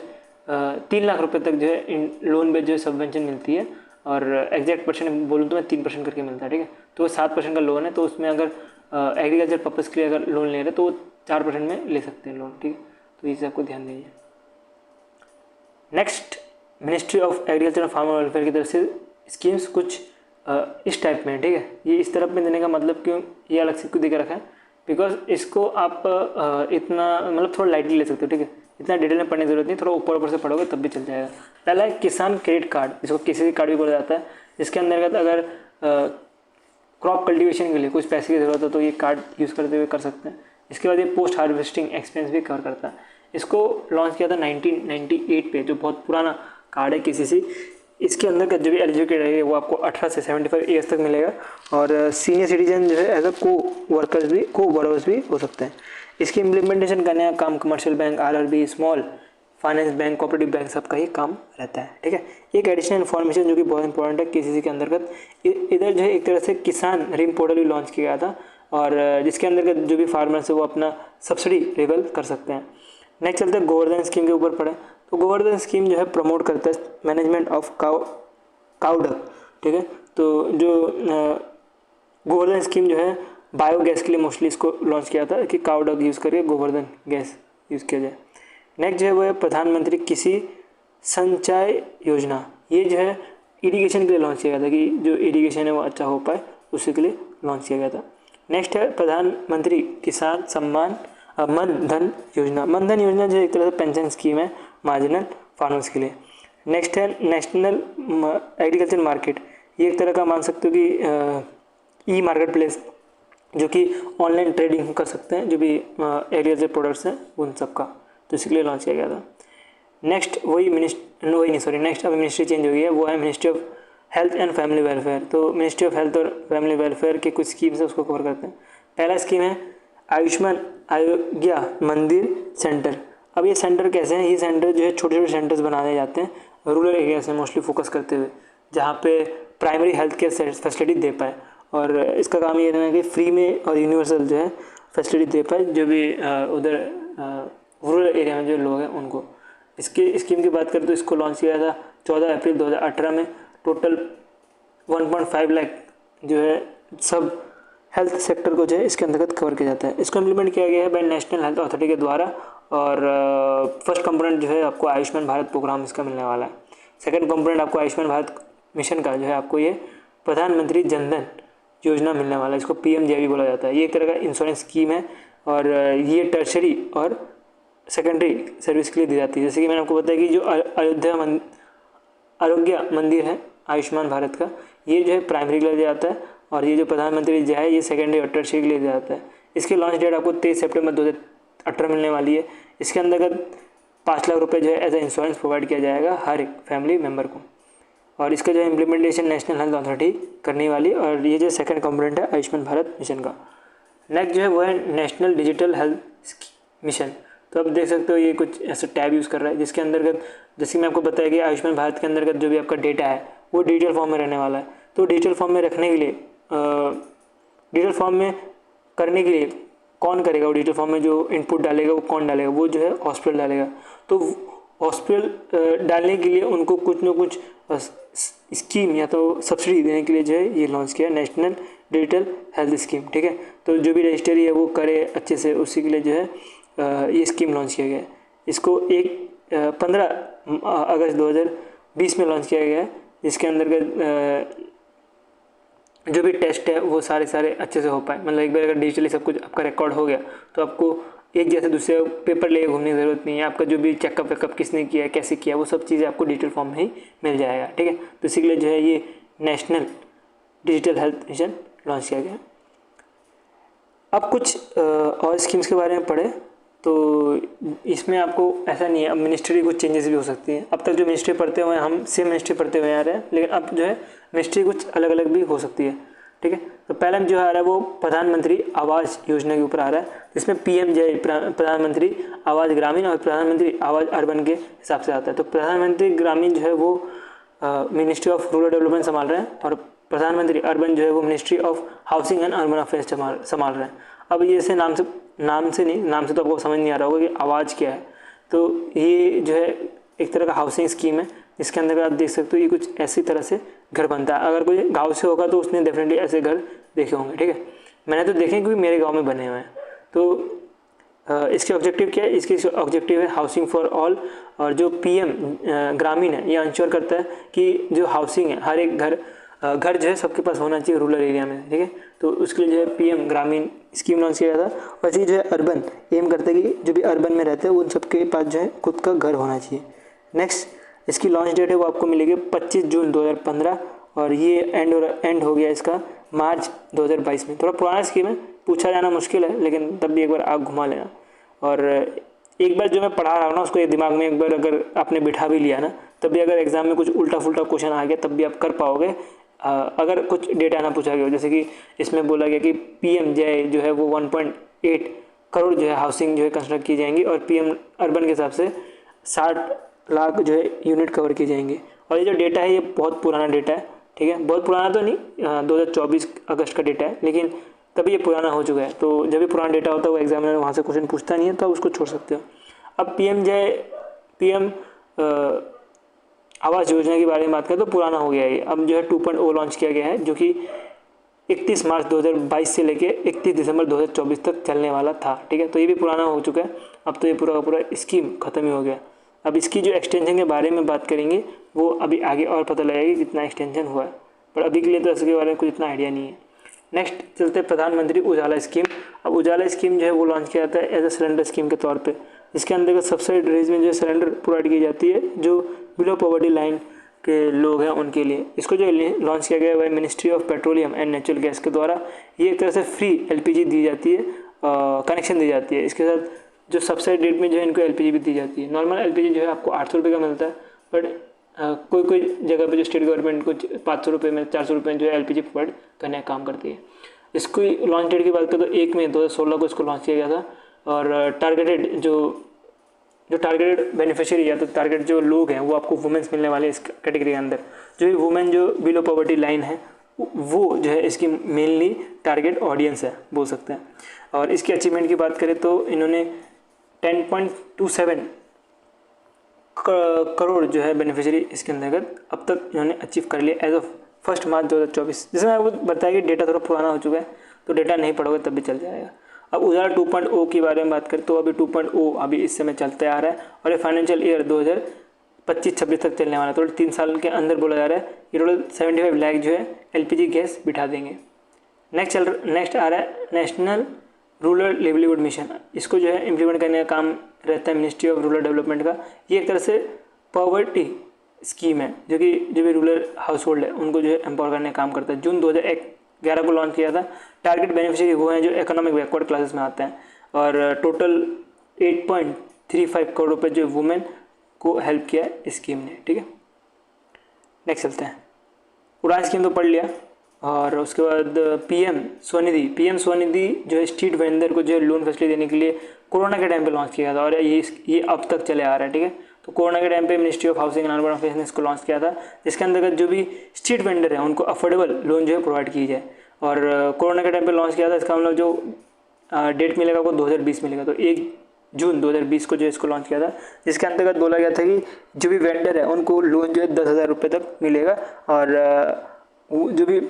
3 लाख रुपए तक जो है लोन पे जो है सबवेंशन मिलती है, और एग्जैक्ट परसेंट बोलूँ तो मैं 3% करके मिलता है, ठीक है। तो 7% का लोन है, तो उसमें अगर एग्रीकल्चर पर्पज़ के लिए अगर लोन ले रहे हैं तो वो 4% में ले सकते हैं लोन, ठीक है। तो ये चीज़ आपको ध्यान दीजिए। Next, ministry of agriculture and farmer welfare की तरफ से स्कीम्स कुछ इस टाइप में, ठीक है। ये इस तरफ में देने का मतलब क्यों, ये अलग से क्यों दे के रखा है, बिकॉज इसको आप इतना मतलब थोड़ा लाइटली ले सकते हो, ठीक है। इतना डिटेल में पढ़ने की जरूरत नहीं, थोड़ा ऊपर ऊपर से पढ़ोगे तब भी चल जाएगा। पहला है किसान क्रेडिट कार्ड, जिसको केसीसी कार्ड भी बोला जाता है। इसके अंतर्गत अगर क्रॉप कल्टीवेशन के लिए कुछ पैसे की ज़रूरत हो तो ये कार्ड यूज़ करते हुए कर सकते हैं। इसके बाद ये पोस्ट हार्वेस्टिंग एक्सपेंस भी कवर करता है। इसको लॉन्च किया था 1998 पे, जो बहुत पुराना कार्ड है केसीसी। इसके अंदर का जो भी एलिजिबिलिटी रहेगी वो आपको 18 से 75 ईयर्स तक मिलेगा, और सीनियर सिटीजन जो है एज अ को बोरोवर्स भी हो सकते हैं। इसकी इम्प्लीमेंटेशन करने का काम commercial bank, RRB, small finance bank, cooperative bank सबका ही काम रहता है, ठीक है। एक एडिशनल इन्फॉर्मेशन जो कि बहुत इंपॉर्टेंट है केसीसी के अंतर्गत, इधर जो है एक तरह से किसान रिम पोर्टल भी लॉन्च किया गया था, और जिसके अंतर्गत जो भी फार्मर्स है वो अपना सब्सिडी लेवल कर सकते हैं। नेक्स्ट चलते हैं गोवर्धन स्कीम के ऊपर पढ़े। तो गोवर्धन स्कीम जो है प्रमोट करता है मैनेजमेंट ऑफ काउडक, ठीक है। तो जो गोवर्धन स्कीम जो है बायोगैस के लिए मोस्टली इसको लॉन्च किया था कि काउडक यूज़ करके गोवर्धन गैस यूज़ किया जाए। नेक्स्ट जो है वो है प्रधानमंत्री कृषि सिंचाई योजना। ये जो है इरिगेशन के लिए लॉन्च किया गया था कि जो इरिगेशन है वो अच्छा हो पाए, उसी के लिए लॉन्च किया गया था। नेक्स्ट है प्रधानमंत्री किसान सम्मान मन धन योजना। मन धन योजना जो एक तरह से पेंशन स्कीम है मार्जिनल फार्मर्स के लिए। नेक्स्ट है नेशनल एग्रीकल्चर मार्केट। ये एक तरह का मान सकते हो कि ई मार्केट प्लेस, जो कि ऑनलाइन ट्रेडिंग कर सकते हैं जो भी एग्रीकल्चर प्रोडक्ट्स हैं उन सब का, तो इसके लिए लॉन्च किया गया था। नेक्स्ट नेक्स्ट अभी मिनिस्ट्री चेंज हो गई है, वो है ministry of health and family welfare. तो मिनिस्ट्री ऑफ हेल्थ और फैमिली वेलफेयर के कुछ स्कीम्स है उसको कवर करते हैं। पहला स्कीम है आयुष्मान आरोग्य मंदिर सेंटर। अब ये सेंटर कैसे हैं, ये सेंटर जो है छोटे छोटे सेंटर्स बनाए जाते हैं रूरल एरिया से मोस्टली फोकस करते हुए, जहाँ पे प्राइमरी हेल्थ केयर फैसिलिटी दे पाए, और इसका काम ये रहना है कि फ्री में और यूनिवर्सल जो है फैसिलिटी दे पाए जो भी उधर रूरल एरिया में जो लोग हैं उनको। इसकी स्कीम की बात करें तो इसको लॉन्च किया था 14 अप्रैल 2018 में। टोटल 1.5 लाख जो है सब हेल्थ सेक्टर को जो है इसके अंतर्गत कवर किया जाता है। इसको इम्प्लीमेंट किया गया है बाय नेशनल हेल्थ अथॉरिटी के द्वारा, और फर्स्ट कंपोनेंट जो है आपको आयुष्मान भारत प्रोग्राम इसका मिलने वाला है। सेकंड कंपोनेंट आपको आयुष्मान भारत मिशन का जो है आपको ये प्रधानमंत्री जनधन योजना मिलने वाला है। इसको PMJY बोला जाता है। ये एक तरह का इंश्योरेंस स्कीम है, और ये टर्शरी और सेकेंडरी सर्विस के लिए दी जाती है। जैसे कि मैंने आपको बताया कि जो आरोग्य मंदिर है आयुष्मान भारत का, ये जो है प्राइमरी के लिए दिया जाता है, और ये जो प्रधानमंत्री जो है ये सेकेंडरी और टर्शरी के लिए दिया जाता है। इसकी लॉन्च डेट आपको 23 सितंबर 2018 मिलने वाली है। इसके अंतर्गत 5 लाख रुपये जो है एज ए इंश्योरेंस प्रोवाइड किया जाएगा हर एक फैमिली मेम्बर को, और इसका जो है इम्प्लीमेंटेशन नेशनल हेल्थ अथॉरिटी करने वाली, और ये जो सेकंड कंपोनेंट है आयुष्मान भारत मिशन का। नेक्स्ट जो है वो है नेशनल डिजिटल हेल्थ मिशन। तो आप देख सकते हो ये कुछ ऐसा टैब यूज़ कर रहा है, जिसके अंतर्गत जैसे मैं आपको बताया कि आयुष्मान भारत के अंतर्गत जो भी आपका डेटा है वो डिजिटल फॉर्म में रहने वाला है। तो डिजिटल फॉर्म में रखने के लिए डिजिटल फॉर्म में करने के लिए कौन करेगा, वो डिजिटल फॉर्म में जो इनपुट डालेगा वो कौन डालेगा, वो जो है हॉस्पिटल डालेगा। तो हॉस्पिटल डालने के लिए उनको कुछ ना कुछ स्कीम या तो सब्सिडी देने के लिए जो है ये लॉन्च किया नेशनल डिजिटल हेल्थ स्कीम, ठीक है। तो जो भी रजिस्ट्री है वो करे अच्छे से, उसी के लिए जो है ये स्कीम लॉन्च किया गया है। इसको 15 अगस्त 2020 में लॉन्च किया गया है, जिसके अंतर्गत जो भी टेस्ट है वो सारे अच्छे से हो पाए। मतलब एक बार अगर डिजिटली सब कुछ आपका रिकॉर्ड हो गया तो आपको एक जैसे दूसरे पेपर लेके घूमने की ज़रूरत नहीं है। आपका जो भी चेकअप वेकअप किसने किया, कैसे किया, वो सब चीज़ें आपको डिजिटल फॉर्म में ही मिल जाएगा, ठीक है। तो इसी के लिए जो है ये national digital health mission launch किया गया। अब कुछ और स्कीम्स के बारे में पढ़े तो इसमें आपको ऐसा नहीं है, अब मिनिस्ट्री कुछ चेंजेस भी हो सकती हैं। अब तक जो मिनिस्ट्री पढ़ते हुए हम सेम मिनिस्ट्री पढ़ते हुए आ रहे हैं, लेकिन अब जो है मिनिस्ट्री कुछ अलग अलग भी हो सकती है, ठीक है। तो पहला जो आ रहा है वो प्रधानमंत्री आवास योजना के ऊपर आ रहा है, जिसमें PMJY प्रधानमंत्री आवास ग्रामीण और प्रधानमंत्री आवास अर्बन के हिसाब से आता है। तो प्रधानमंत्री ग्रामीण जो है वो मिनिस्ट्री ऑफ रूरल डेवलपमेंट संभाल रहे हैं, और प्रधानमंत्री अर्बन जो है वो ministry of housing and urban affairs संभाल रहे हैं। अब ये से नाम से तो आपको समझ नहीं आ रहा होगा कि आवाज़ क्या है। तो ये जो है एक तरह का हाउसिंग स्कीम है, जिसके अंदर आप देख सकते हो ये कुछ ऐसी तरह से घर बनता है। अगर कोई गांव से होगा तो उसने डेफिनेटली ऐसे घर देखे होंगे, ठीक है। मैंने तो देखे क्योंकि मेरे गांव में बने हुए हैं। तो इसके ऑब्जेक्टिव क्या है? इसके ऑब्जेक्टिव है हाउसिंग फॉर ऑल, और जो पीएम ग्रामीण है ये इंश्योर करता है कि जो हाउसिंग है हर एक घर जो है सबके पास होना चाहिए रूरल एरिया में, ठीक है। तो उसके लिए जो है पीएम ग्रामीण स्कीम लॉन्च किया था। वैसे ही जो है अर्बन एम करते हैं कि जो भी अर्बन में रहते हैं उन सबके पास जो है खुद का घर होना चाहिए। नेक्स्ट इसकी लॉन्च डेट है वो आपको मिलेगी 25 जून 2015, और ये एंड हो गया इसका मार्च 2022 में। थोड़ा पुराना स्कीम है, पूछा जाना मुश्किल है, लेकिन तब भी एक बार आग घुमा लेना। और एक बार जो मैं पढ़ा रहा हूँ ना उसको एक दिमाग में एक बार अगर आपने बिठा भी लिया ना, तब भी अगर एग्जाम में कुछ उल्टा फुल्टा क्वेश्चन आ गया तब भी आप कर पाओगे। अगर कुछ डेटा ना पूछा गया हो, जैसे कि इसमें बोला गया कि पीएम जय जो है वो 1.8 करोड़ जो है हाउसिंग जो है कंस्ट्रक्ट की जाएंगी, और पीएम अर्बन के हिसाब से 60 लाख जो है यूनिट कवर की जाएंगे। और ये जो डेटा है ये बहुत पुराना डेटा है, ठीक है, बहुत पुराना तो नहीं, 2024 अगस्त का डेटा है, लेकिन तभी ये पुराना हो चुका है। तो जब भी पुराना डेटा होता है वो एग्जामिनर वहाँ से क्वेश्चन पूछता नहीं है, तो आप उसको छोड़ सकते हो। अब पीएम आवास योजना के बारे में बात करें तो पुराना हो गया है। अब जो है 2.0 लॉन्च किया गया है, जो कि 31 मार्च 2022 से लेके 31 दिसंबर 2024 तक चलने वाला था, ठीक है। तो ये भी पुराना हो चुका है, अब तो ये पूरा का पूरा स्कीम खत्म ही हो गया। अब इसकी जो एक्सटेंशन के बारे में बात करेंगे वो अभी आगे और पता लगेगा कि कितना एक्सटेंशन हुआ है, पर अभी के लिए तो इसके बारे में कुछ इतना आइडिया नहीं है। नेक्स्ट चलते प्रधानमंत्री उजाला स्कीम। अब उजाला स्कीम जो है वो लॉन्च किया जाता है एज ए सिलेंडर स्कीम के तौर पे, जिसके अंतर्गत सब्सिडी रेंज में जो सिलेंडर प्रोवाइड की जाती है जो बिलो पॉवर्टी लाइन के लोग हैं उनके लिए। इसको जो लॉन्च किया गया है वह ministry of petroleum and natural gas के द्वारा। ये एक तरह से फ्री एलपीजी दी जाती है, कनेक्शन दी जाती है। इसके साथ जो सब्सिडी रेट में जो है इनको एलपीजी भी दी जाती है। नॉर्मल एलपीजी जो है आपको 800 रुपये का मिलता है, बट कोई जगह पे जो स्टेट गवर्नमेंट कुछ 500 रुपये में 400 रुपये में जो है एलपीजी प्रोवाइड करने का काम करती है। इसको लॉन्च डेट की बात करें तो 1 मई 2016 को इसको लॉन्च किया गया था। और टारगेटेड जो टारगेटेड बेनिफिशियरी या तो टारगेट जो लोग हैं वो आपको वुमेन्स मिलने वाले इस कैटेगरी के अंदर। जो भी वुमेन जो बिलो पॉवर्टी लाइन है वो जो है इसकी मेनली टारगेट ऑडियंस है बोल सकते हैं। और इसकी अचीवमेंट की बात करें तो इन्होंने 10.27 करोड़ जो है बेनिफिशियरी इसके अंतर्गत अब तक इन्होंने अचीव कर लिया एज ऑफ 1 मार्च 2024। जिसमें आपको बताया कि डेटा थोड़ा पुराना हो चुका है, तो डेटा नहीं पढ़ोगे तब भी चल जाएगा। अब उजाला 2.0 के बारे में बात करें तो अभी 2.0 अभी इस समय चलते आ रहा है, और ये फाइनेंशियल ईयर 2025-26 तक चलने वाला है। टोटल 3 साल के अंदर बोला जा रहा है ये टोटल 75 लाख जो है एलपीजी गैस बिठा देंगे। नेक्स्ट आ रहा है नेशनल रूरल लिवलीहुड मिशन। इसको जो है इम्प्लीमेंट करने का काम रहता है मिनिस्ट्री ऑफ रूरल डेवलपमेंट का। ये एक तरह से पॉवर्टी स्कीम है जो भी रूरल हाउस होल्ड है उनको जो है एम्पावर करने का काम करता है। जून 2011 को लॉन्च किया था। टारगेट बेनिफिशियरी वो हैं जो इकोनॉमिक बैकवर्ड क्लासेस में आते हैं, और टोटल 8.35 करोड़ रुपये जो वुमेन को हेल्प किया है इस स्कीम ने, ठीक है। नेक्स्ट चलते हैं, उड़ान स्कीम तो पढ़ लिया। और उसके बाद पीएम स्वनिधि जो है स्ट्रीट वेंडर को जो है लोन फैसिलिटी देने के लिए कोरोना के टाइम पे लॉन्च किया था, और ये अब तक चले आ रहा है, ठीक है। तो कोरोना के टाइम पे ministry of housing and urban affairs ने इसको लॉन्च किया था, जिसके अंतर्गत जो भी स्ट्रीट वेंडर है उनको अफोर्डेबल लोन जो है प्रोवाइड की जाए। और कोरोना के टाइम पे लॉन्च किया था। इसका मतलब जो डेट मिलेगा वो 2020 मिलेगा, तो 1 जून 2020 को जो इसको लॉन्च किया था, जिसके अंतर्गत बोला गया था कि जो भी वेंडर है उनको लोन जो है 10,000 रुपये तक मिलेगा, और जो भी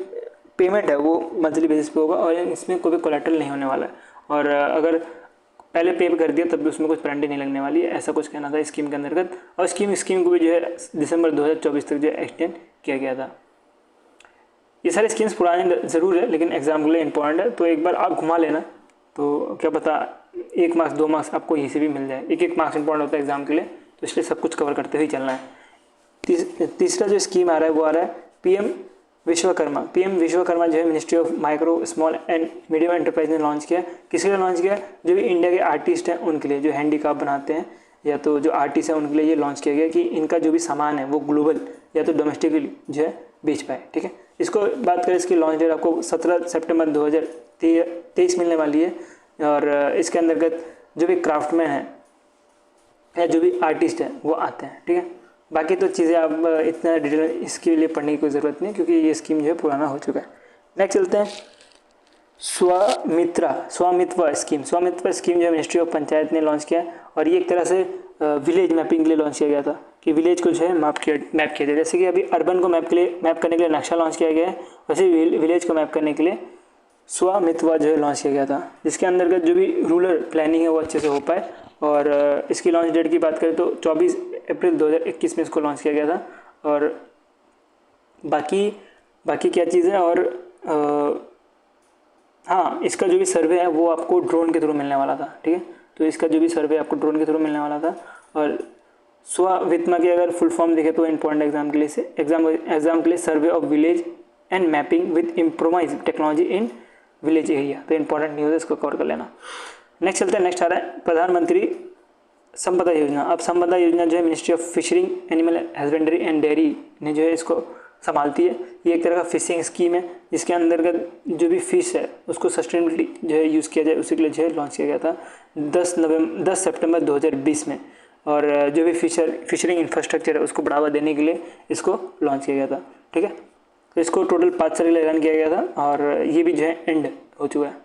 पेमेंट है वो मंथली बेसिस पे होगा, और इसमें कोई भी कोलेटरल नहीं होने वाला है। और अगर पहले पे कर दिया तब भी उसमें कुछ पेनल्टी नहीं लगने वाली है, ऐसा कुछ कहना था स्कीम के अंतर्गत। और स्कीम को भी जो है दिसंबर 2024 तक जो है एक्सटेंड किया गया था। ये सारे स्कीम्स पुराने ज़रूर है, लेकिन एग्जाम के लिए इंपॉर्टेंट है, तो एक बार आप घुमा लेना, तो क्या पता 1 मार्क्स 2 मार्क्स आपको यहीं से भी मिल जाए। 1 मार्क्स इंपॉर्टेंट होता है एग्जाम के लिए, तो इसलिए सब कुछ कवर करते हुए चलना है। तीसरा जो स्कीम आ रहा है वो आ रहा है पीएम विश्वकर्मा जो है ministry of micro small and medium enterprise ने लॉन्च किया। किसके लिए लॉन्च किया? जो भी इंडिया के आर्टिस्ट हैं उनके लिए, जो हैंडीक्राफ्ट बनाते हैं या तो जो आर्टिस्ट हैं उनके लिए ये लॉन्च किया गया कि इनका जो भी सामान है वो ग्लोबल या तो डोमेस्टिकली जो है बेच पाए, ठीक है। इसको बात करें, इसकी लॉन्च डेट आपको 17 सितंबर 2023 मिलने वाली है। और इसके अंतर्गत जो भी क्राफ्टमैन है या जो भी आर्टिस्ट है वो आते हैं, ठीक है। बाकी तो चीज़ें आप इतना डिटेल इसके लिए पढ़ने की कोई ज़रूरत नहीं, क्योंकि ये स्कीम जो है पुराना हो चुका है। नेक्स्ट चलते हैं स्वामित्व स्कीम जो है मिनिस्ट्री ऑफ पंचायत ने लॉन्च किया, और ये एक तरह से विलेज मैपिंग के लिए लॉन्च किया गया था कि विलेज को जो है मैप किया जाए। जैसे कि अभी अर्बन को मैप करने के लिए नक्शा लॉन्च किया गया है, वैसे विलेज को मैप करने के लिए स्वामित्व जो है लॉन्च किया गया था, जिसके अंतर्गत जो भी रूरल प्लानिंग है वो अच्छे से हो पाए। और इसकी लॉन्च डेट की बात करें तो 24 अप्रैल 2021 में इसको लॉन्च किया गया था। और बाकी क्या चीज़ है, और हाँ, इसका जो भी सर्वे है वो आपको ड्रोन के थ्रू मिलने वाला था, ठीक है। तो इसका जो भी सर्वे आपको ड्रोन के थ्रू मिलने वाला था। और स्वामित्व की अगर फुल फॉर्म देखें तो इंपॉर्टेंट एग्जाम के लिए survey of village and mapping with improvise technology in village area. तो इंपॉर्टेंट न्यूज़ है, इसको कवर कर लेना। नेक्स्ट चलते हैं, नेक्स्ट आ रहा है प्रधानमंत्री संपदा योजना। अब संपदा योजना जो है ministry of fisheries, animal husbandry and dairy ने जो है इसको संभालती है। ये एक तरह का फिशिंग स्कीम है, जिसके अंतर्गत जो भी फिश है उसको सस्टेनेबलिटी जो है यूज़ किया जाए, उसी के लिए जो है लॉन्च किया गया था 10 सितंबर 2020 में। और जो भी फिशरिंग इंफ्रास्ट्रक्चर है उसको बढ़ावा देने के लिए इसको लॉन्च किया गया था, ठीक है। तो इसको टोटल 5 साल के लिए रन किया गया था, और ये भी जो है एंड हो चुका है।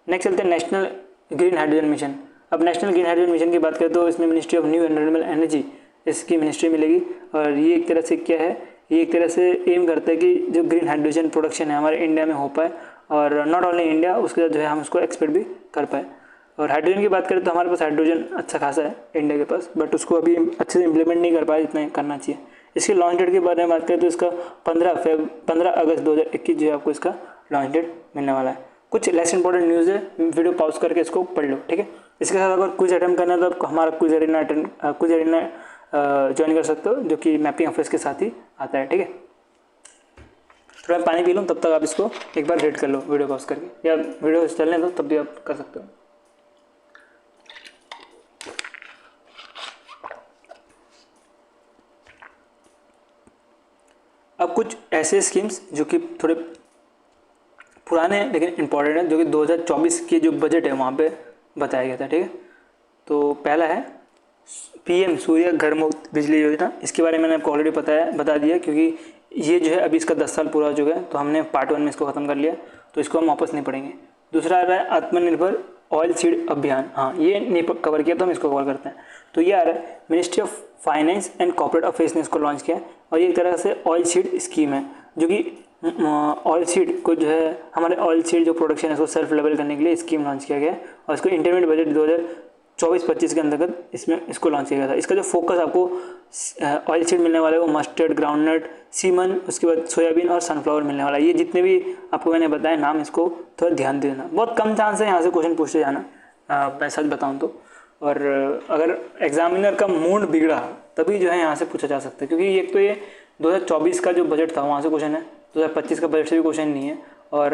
नेक्स्ट चलते हैं नेशनल ग्रीन हाइड्रोजन मिशन। अब नेशनल ग्रीन हाइड्रोजन मिशन की बात करें तो इसमें ministry of new and renewable energy इसकी मिनिस्ट्री मिलेगी। और ये एक तरह से क्या है, ये एक तरह से एम करता है कि जो ग्रीन हाइड्रोजन प्रोडक्शन है हमारे इंडिया में हो पाए, और नॉट ओनली इंडिया, उसके साथ जो है हम उसको एक्सपोर्ट भी कर पाए। और हाइड्रोजन की बात करें तो हमारे पास हाइड्रोजन अच्छा खासा है इंडिया के पास, बट उसको अभी अच्छे से इम्प्लीमेंट नहीं कर पाए जितना करना चाहिए। इसकी लॉन्च डेट के बारे में बात करें तो इसका 15 अगस्त 2021 जो है आपको इसका लॉन्च डेट मिलने वाला है। कुछ लेस इंपॉर्टेंट न्यूज़ है, वीडियो पॉज करके इसको पढ़ लो, ठीक है। इसके साथ अगर क्विज अटेम्प्ट करना है तो हमारा क्विज अरेना ज्वाइन कर सकते हो, जो कि मैपिंग ऑफिस के साथ ही आता है, ठीक है। थोड़ा पानी पी लूँ, तब तक आप इसको एक बार रेड कर लो वीडियो पॉज करके, या वीडियो चलने दो तब भी आप कर सकते हो। अब कुछ ऐसे स्कीम्स जो कि थोड़े पुराने हैं लेकिन इंपॉर्टेंट है, जो कि 2024 के जो बजट है वहाँ पे बताया गया था, ठीक है। तो पहला है PM सूर्य घर मुफ्त बिजली योजना। इसके बारे में मैंने आपको ऑलरेडी बता दिया, क्योंकि ये जो है अभी इसका 10 साल पूरा हो चुका है, तो हमने पार्ट 1 में इसको ख़त्म कर लिया, तो इसको हम वापस नहीं पढ़ेंगे। दूसरा आ रहा है आत्मनिर्भर ऑयल सीड अभियान। हाँ, ये नहीं कवर किया तो हम इसको कवर करते हैं। तो ये आ रहा है ministry of finance and corporate affairs ने इसको लॉन्च किया, और ये एक तरह से ऑयल सीड स्कीम है, जो कि ऑयल सीड को जो है हमारे ऑयल सीड जो प्रोडक्शन है उसको सेल्फ लेवल करने के लिए स्कीम लॉन्च किया गया है। और इसको इंटरमीडिएट बजट 2024-25 के अंतर्गत इसको लॉन्च किया गया था। इसका जो फोकस आपको ऑयल सीड मिलने वाला है वो मस्टर्ड, ग्राउंडनट, सीमन, उसके बाद सोयाबीन और सनफ्लावर मिलने वाला है। ये जितने भी आपको मैंने बताया नाम, इसको थोड़ा ध्यान दे देना। बहुत कम चांस है यहाँ से क्वेश्चन पूछते जाना, मैं सच बताऊँ तो। और अगर एग्जामिनर का मूड बिगड़ा तभी जो है यहाँ से पूछा जा सकता है, क्योंकि एक तो ये 2024 का जो बजट था वहाँ से क्वेश्चन है, 2025 का बजट से भी क्वेश्चन नहीं है, और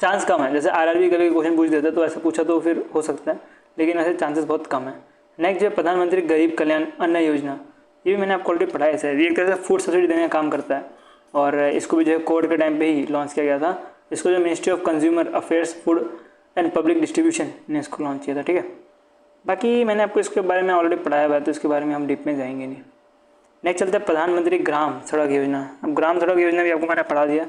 चांस कम है। जैसे RRB कभी क्वेश्चन पूछ देता है तो ऐसा पूछा तो फिर हो सकता है, लेकिन ऐसे चांसेस बहुत कम है। नेक्स्ट जो प्रधानमंत्री गरीब कल्याण अन्न योजना, ये भी मैंने आपको ऑलरेडी पढ़ाया है। ये एक तरह से फूड सब्सिडी देने का काम करता है, और इसको भी जो है कोविड के टाइम पे ही लॉन्च किया गया था। इसको जो ministry of consumer affairs, food and public distribution ने इसको लॉन्च किया था, ठीक है। बाकी मैंने आपको इसके बारे में ऑलरेडी पढ़ाया हुआ है, तो इसके बारे में हम डीप में जाएंगे नहीं। नेक्स्ट चलते हैं प्रधानमंत्री ग्राम सड़क योजना। अब ग्राम सड़क योजना भी आपको मैंने पढ़ा दिया।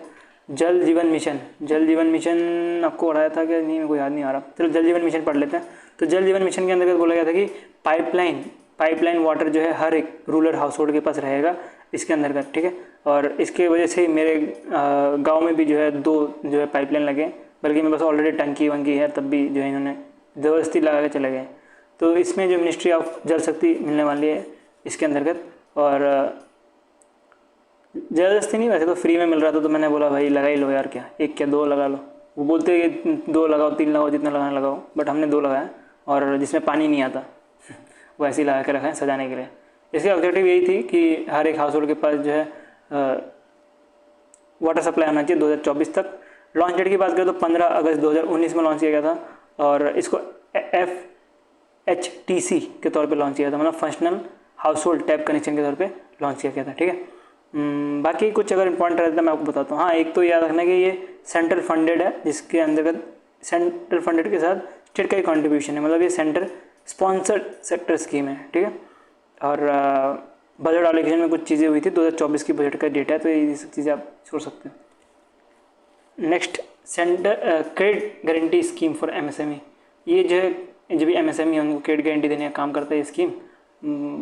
जल जीवन मिशन आपको पढ़ाया था क्या, नहीं, मेरे को याद नहीं आ रहा। चलो जल जीवन मिशन पढ़ लेते हैं। तो जल जीवन मिशन के अंतर्गत बोला गया था कि पाइपलाइन वाटर जो है हर एक रूरल हाउस होल्ड के पास रहेगा इसके अंतर्गत, ठीक है। और इसके वजह से ही मेरे गाँव में भी जो है 2 जो है पाइपलाइन लगे, बल्कि मेरे पास ऑलरेडी टंकी वंकी है, तब भी जो है इन्होंने ज़बरदस्ती लगा के चले गए। तो इसमें जो मिनिस्ट्री ऑफ जल शक्ति मिलने वाली है इसके अंतर्गत, और ज़बरदस्ती नहीं, वैसे तो फ्री में मिल रहा था, तो मैंने बोला भाई लगा ही लो यार, क्या 1 क्या 2 लगा लो। वो बोलते हैं कि 2 लगाओ, 3 लगाओ, जितना लगाना लगाओ, बट हमने 2 लगाया, और जिसमें पानी नहीं आता वो ऐसे ही लगा के रखा है सजाने के लिए। इसके ऑब्जेक्टिव यही थी कि हर एक हाउस होल्ड के पास जो है वाटर सप्लाई होना चाहिए 2024 तक। लॉन्च डेट की बात करें तो 15 अगस्त 2019 में लॉन्च किया गया था, और इसको FHTC के तौर पे लॉन्च किया था, मतलब functional house hold tap connection के तौर पे लॉन्च किया गया था, ठीक है। बाकी कुछ अगर इंपॉर्टेंट रहता है मैं आपको बताता हूँ। हाँ, एक तो याद रखना कि ये सेंट्रल फंडेड है, जिसके अंतर्गत सेंट्रल फंडेड के साथ स्टेट का ही कॉन्ट्रीब्यूशन है, मतलब ये सेंटर स्पॉन्सर्ड सेक्टर स्कीम है, ठीक है। और बजट एलोकेशन में कुछ चीज़ें हुई थी, 2024 की बजट का डेटा है, तो ये सब चीज़ें आप छोड़ सकते हैं। Next centre credit guarantee scheme for MSME। ये जो है जो भी MSME है उनको क्रेडिट गारंटी देने का काम करता है ये स्कीम।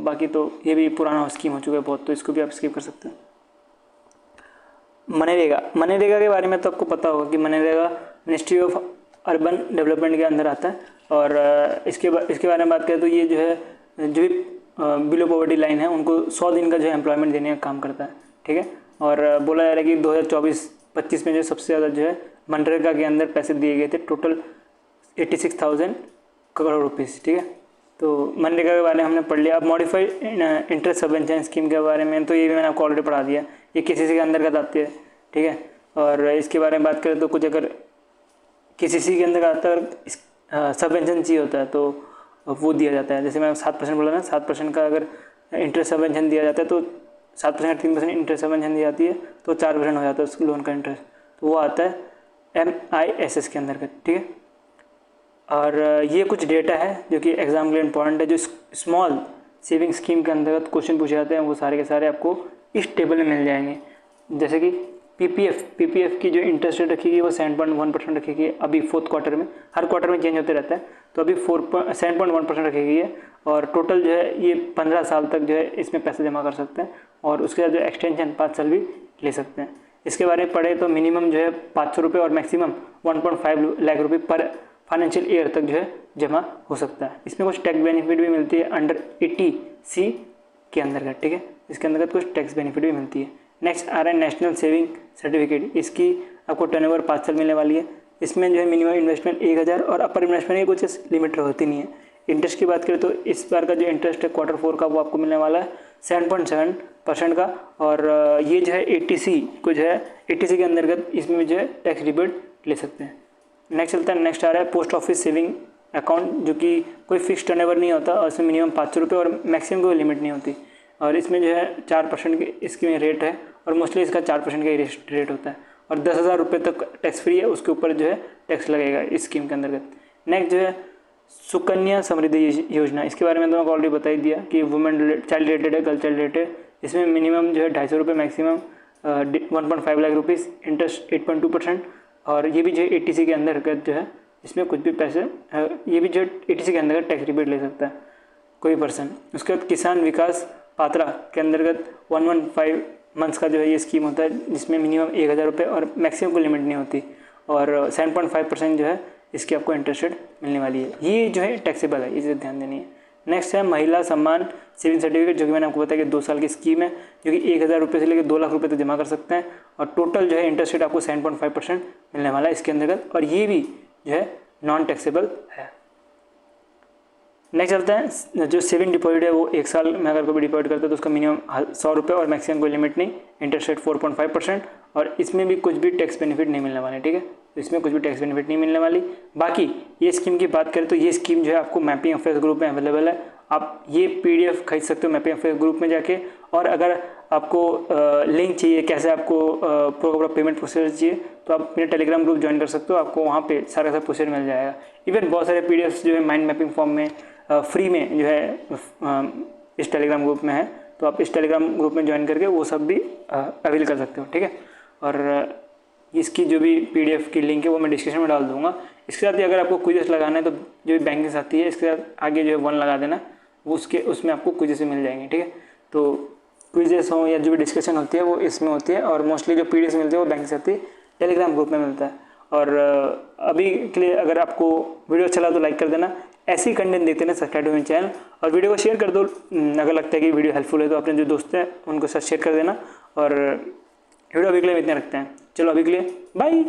बाकी तो ये भी पुराना स्कीम हो चुका है बहुत, तो इसको भी आप स्किप कर सकते हैं। मनरेगा के बारे में तो आपको पता होगा कि MNREGA ministry of urban development के अंदर आता है। और इसके बारे में बात करें तो ये जो है जो भी बिलो पॉवर्टी लाइन है उनको 100 दिन का जो है एम्प्लॉयमेंट देने का काम करता है, ठीक है। और बोला जा रहा है कि 2024-25 में जो सबसे ज़्यादा जो है मनरेगा के अंदर पैसे दिए गए थे, टोटल 86,000 करोड़ रुपीज़, ठीक है। तो मनरेगा के बारे में हमने पढ़ लिया। अब मॉडिफाइड इंटरेस्ट सबवेंशन स्कीम के बारे में तो ये भी मैंने आपको ऑलरेडी पढ़ा दिया, ये किसी के अंदर का आती है, ठीक है। और इसके बारे में बात करें तो कुछ अगर किसी के अंदर का आता है सबवेंशन चाहिए होता है तो वो दिया जाता है। जैसे मैं 7% बोला ना, 7% का अगर इंटरेस्ट सबवेंशन दिया जाता है तो 7% 3% इंटरेस्ट सबवेंशन दी जाती है तो 4% हो जाता है उस लोन का इंटरेस्ट, तो वो आता है MISS के अंदर का, ठीक है। और ये कुछ डेटा है जो कि एग्जाम के लिए इंपॉर्टेंट है, जो स्मॉल सेविंग स्कीम के अंतर्गत क्वेश्चन पूछे जाते हैं वो सारे के सारे आपको इस टेबल में मिल जाएंगे। जैसे कि PPF की जो इंटरेस्ट रेट रखी गई वो 7.1% रखी गई है अभी 4th क्वार्टर में, हर क्वार्टर में चेंज होते रहता है, तो अभी 7.1% रखी गई है। और टोटल जो है ये 15 साल तक जो है इसमें पैसे जमा कर सकते हैं और उसके बाद जो एक्सटेंशन 5 साल भी ले सकते हैं। इसके बारे में पढ़े तो मिनिमम जो है 500 रुपये और मैक्सिमम 1.5 लाख रुपये पर फाइनेंशियल ईयर तक जो है जमा हो सकता है। इसमें कुछ टैक्स बेनिफिट भी मिलती है अंडर 80C के अंतर्गत, ठीक है, इसके अंतर्गत कुछ टैक्स बेनिफिट भी मिलती है। नेक्स्ट आ रहा है नेशनल सेविंग सर्टिफिकेट, इसकी आपको टर्नओवर 5 साल मिलने वाली है। इसमें जो है मिनिमम इन्वेस्टमेंट 1000 और अपर इन्वेस्टमेंट की कुछ लिमिट होती नहीं है। इंटरेस्ट की बात करें तो इस बार का जो इंटरेस्ट है Q4 का वो आपको मिलने वाला है 7.7% का। और ये जो है 80C को जो है 80C के अंतर्गत इसमें जो है टैक्स रिबेट ले सकते हैं। नेक्स्ट चलता है, नेक्स्ट आ रहा है पोस्ट ऑफिस सेविंग अकाउंट, जो कि कोई फिक्स टर्नओवर नहीं होता और इसमें मिनिमम 500 रुपये और मैक्सिमम कोई लिमिट नहीं होती। और इसमें जो है 4% की इसकी रेट है और मोस्टली इसका 4% का ही रेट होता है और 10,000 रुपये तक टैक्स फ्री है, उसके ऊपर जो है टैक्स लगेगा इस स्कीम के अंतर्गत। नेक्स्ट जो है सुकन्या समृद्धि योजना, इसके बारे में तो मैं ऑलरेडी बता ही दिया कि वुमेन चाइल्ड रिलेटेड है, गर्ल चाइल्ड रिलेटेड। इसमें मिनिमम जो है 250 रुपये, मैक्सिमम 1.5 लाख रुपीज़, इंटरेस्ट 8.2%। और ये भी जो है 80C के अंतर्गत जो है इसमें कुछ भी पैसे ये भी जो 80C के अंतर्गत टैक्स रिबेट ले सकता है कोई पर्सन। उसके बाद किसान विकास पात्रा के अंतर्गत 115 मंथ्स का जो है ये स्कीम होता है, जिसमें मिनिमम 1000 रुपये और मैक्सिमम कोई लिमिट नहीं होती और 7.5% जो है इसकी आपको इंटरेस्ट रेट मिलने वाली है। ये जो है टैक्सेबल है, इसे ध्यान देनी है। नेक्स्ट है महिला सम्मान सेविंग सर्टिफिकेट, जो कि मैंने आपको बताया कि 2 साल की स्कीम है, जो कि 1000 रुपये से लेकर 2 लाख रुपये तक जमा कर सकते हैं और टोटल जो है इंटरेस्ट रेट आपको 7.5% मिलने वाला है इसके अंतर्गत और ये भी जो है नॉन टैक्सेबल है। नेक्स्ट चलते हैं, जो सेविंग डिपॉजिट है वो 1 साल में अगर कोई डिपॉजिट करता है तो उसका मिनिमम 100 रुपये और मैक्सिमम कोई लिमिट नहीं, इंटरेस्ट रेट 4.5% और इसमें भी कुछ भी टैक्स बेनिफिट नहीं मिलने वाले, ठीक है, तो इसमें कुछ भी टैक्स बेनिफिट नहीं मिलने वाली। बाकी ये स्कीम की बात करें तो ये स्कीम जो है आपको मैपिंग अफेयर्स ग्रुप में अवेलेबल है, आप ये PDF खरीद सकते हो मैपिंग अफेयर्स ग्रुप में जाके। और अगर आपको लिंक चाहिए कैसे आपको प्रॉपर पेमेंट प्रोसीजर चाहिए तो आप मेरे टेलीग्राम ग्रुप ज्वाइन कर सकते हो, आपको वहाँ पे सारा प्रोसीजर मिल जाएगा। इवन बहुत सारे PDFs जो है माइंड मैपिंग फॉर्म में फ्री में जो है इस टेलीग्राम ग्रुप में है, तो आप इस टेलीग्राम ग्रुप में ज्वाइन करके वो सब भी अवेल कर सकते हो, ठीक है। और इसकी जो भी PDF की लिंक है वो मैं डिस्क्रिप्शन में डाल दूंगा। इसके साथ ही अगर आपको क्विज़ेस लगाना है तो जो भी बैंकिंग आती है इसके साथ आगे जो है 1 लगा देना, वो उसमें आपको क्विज़ेस मिल जाएंगे, ठीक है। तो क्विज़ेस हो या जो भी डिस्कशन होती है वो इसमें होती है और मोस्टली जो PDFs मिलते हैं वो बैंक से आती है, टेलीग्राम ग्रुप में मिलता है। और अभी के लिए अगर आपको वीडियो अच्छा लगा तो लाइक कर देना, ऐसी कंटेंट देखते हैं सब्सक्राइब टू मेरे चैनल और वीडियो को शेयर कर दो। अगर लगता है कि वीडियो हेल्पफुल है तो अपने जो दोस्त हैं उनको साथ शेयर कर देना। और वीडियो अभी के लिए इतने रखते हैं, चलो अभी के लिए बाय।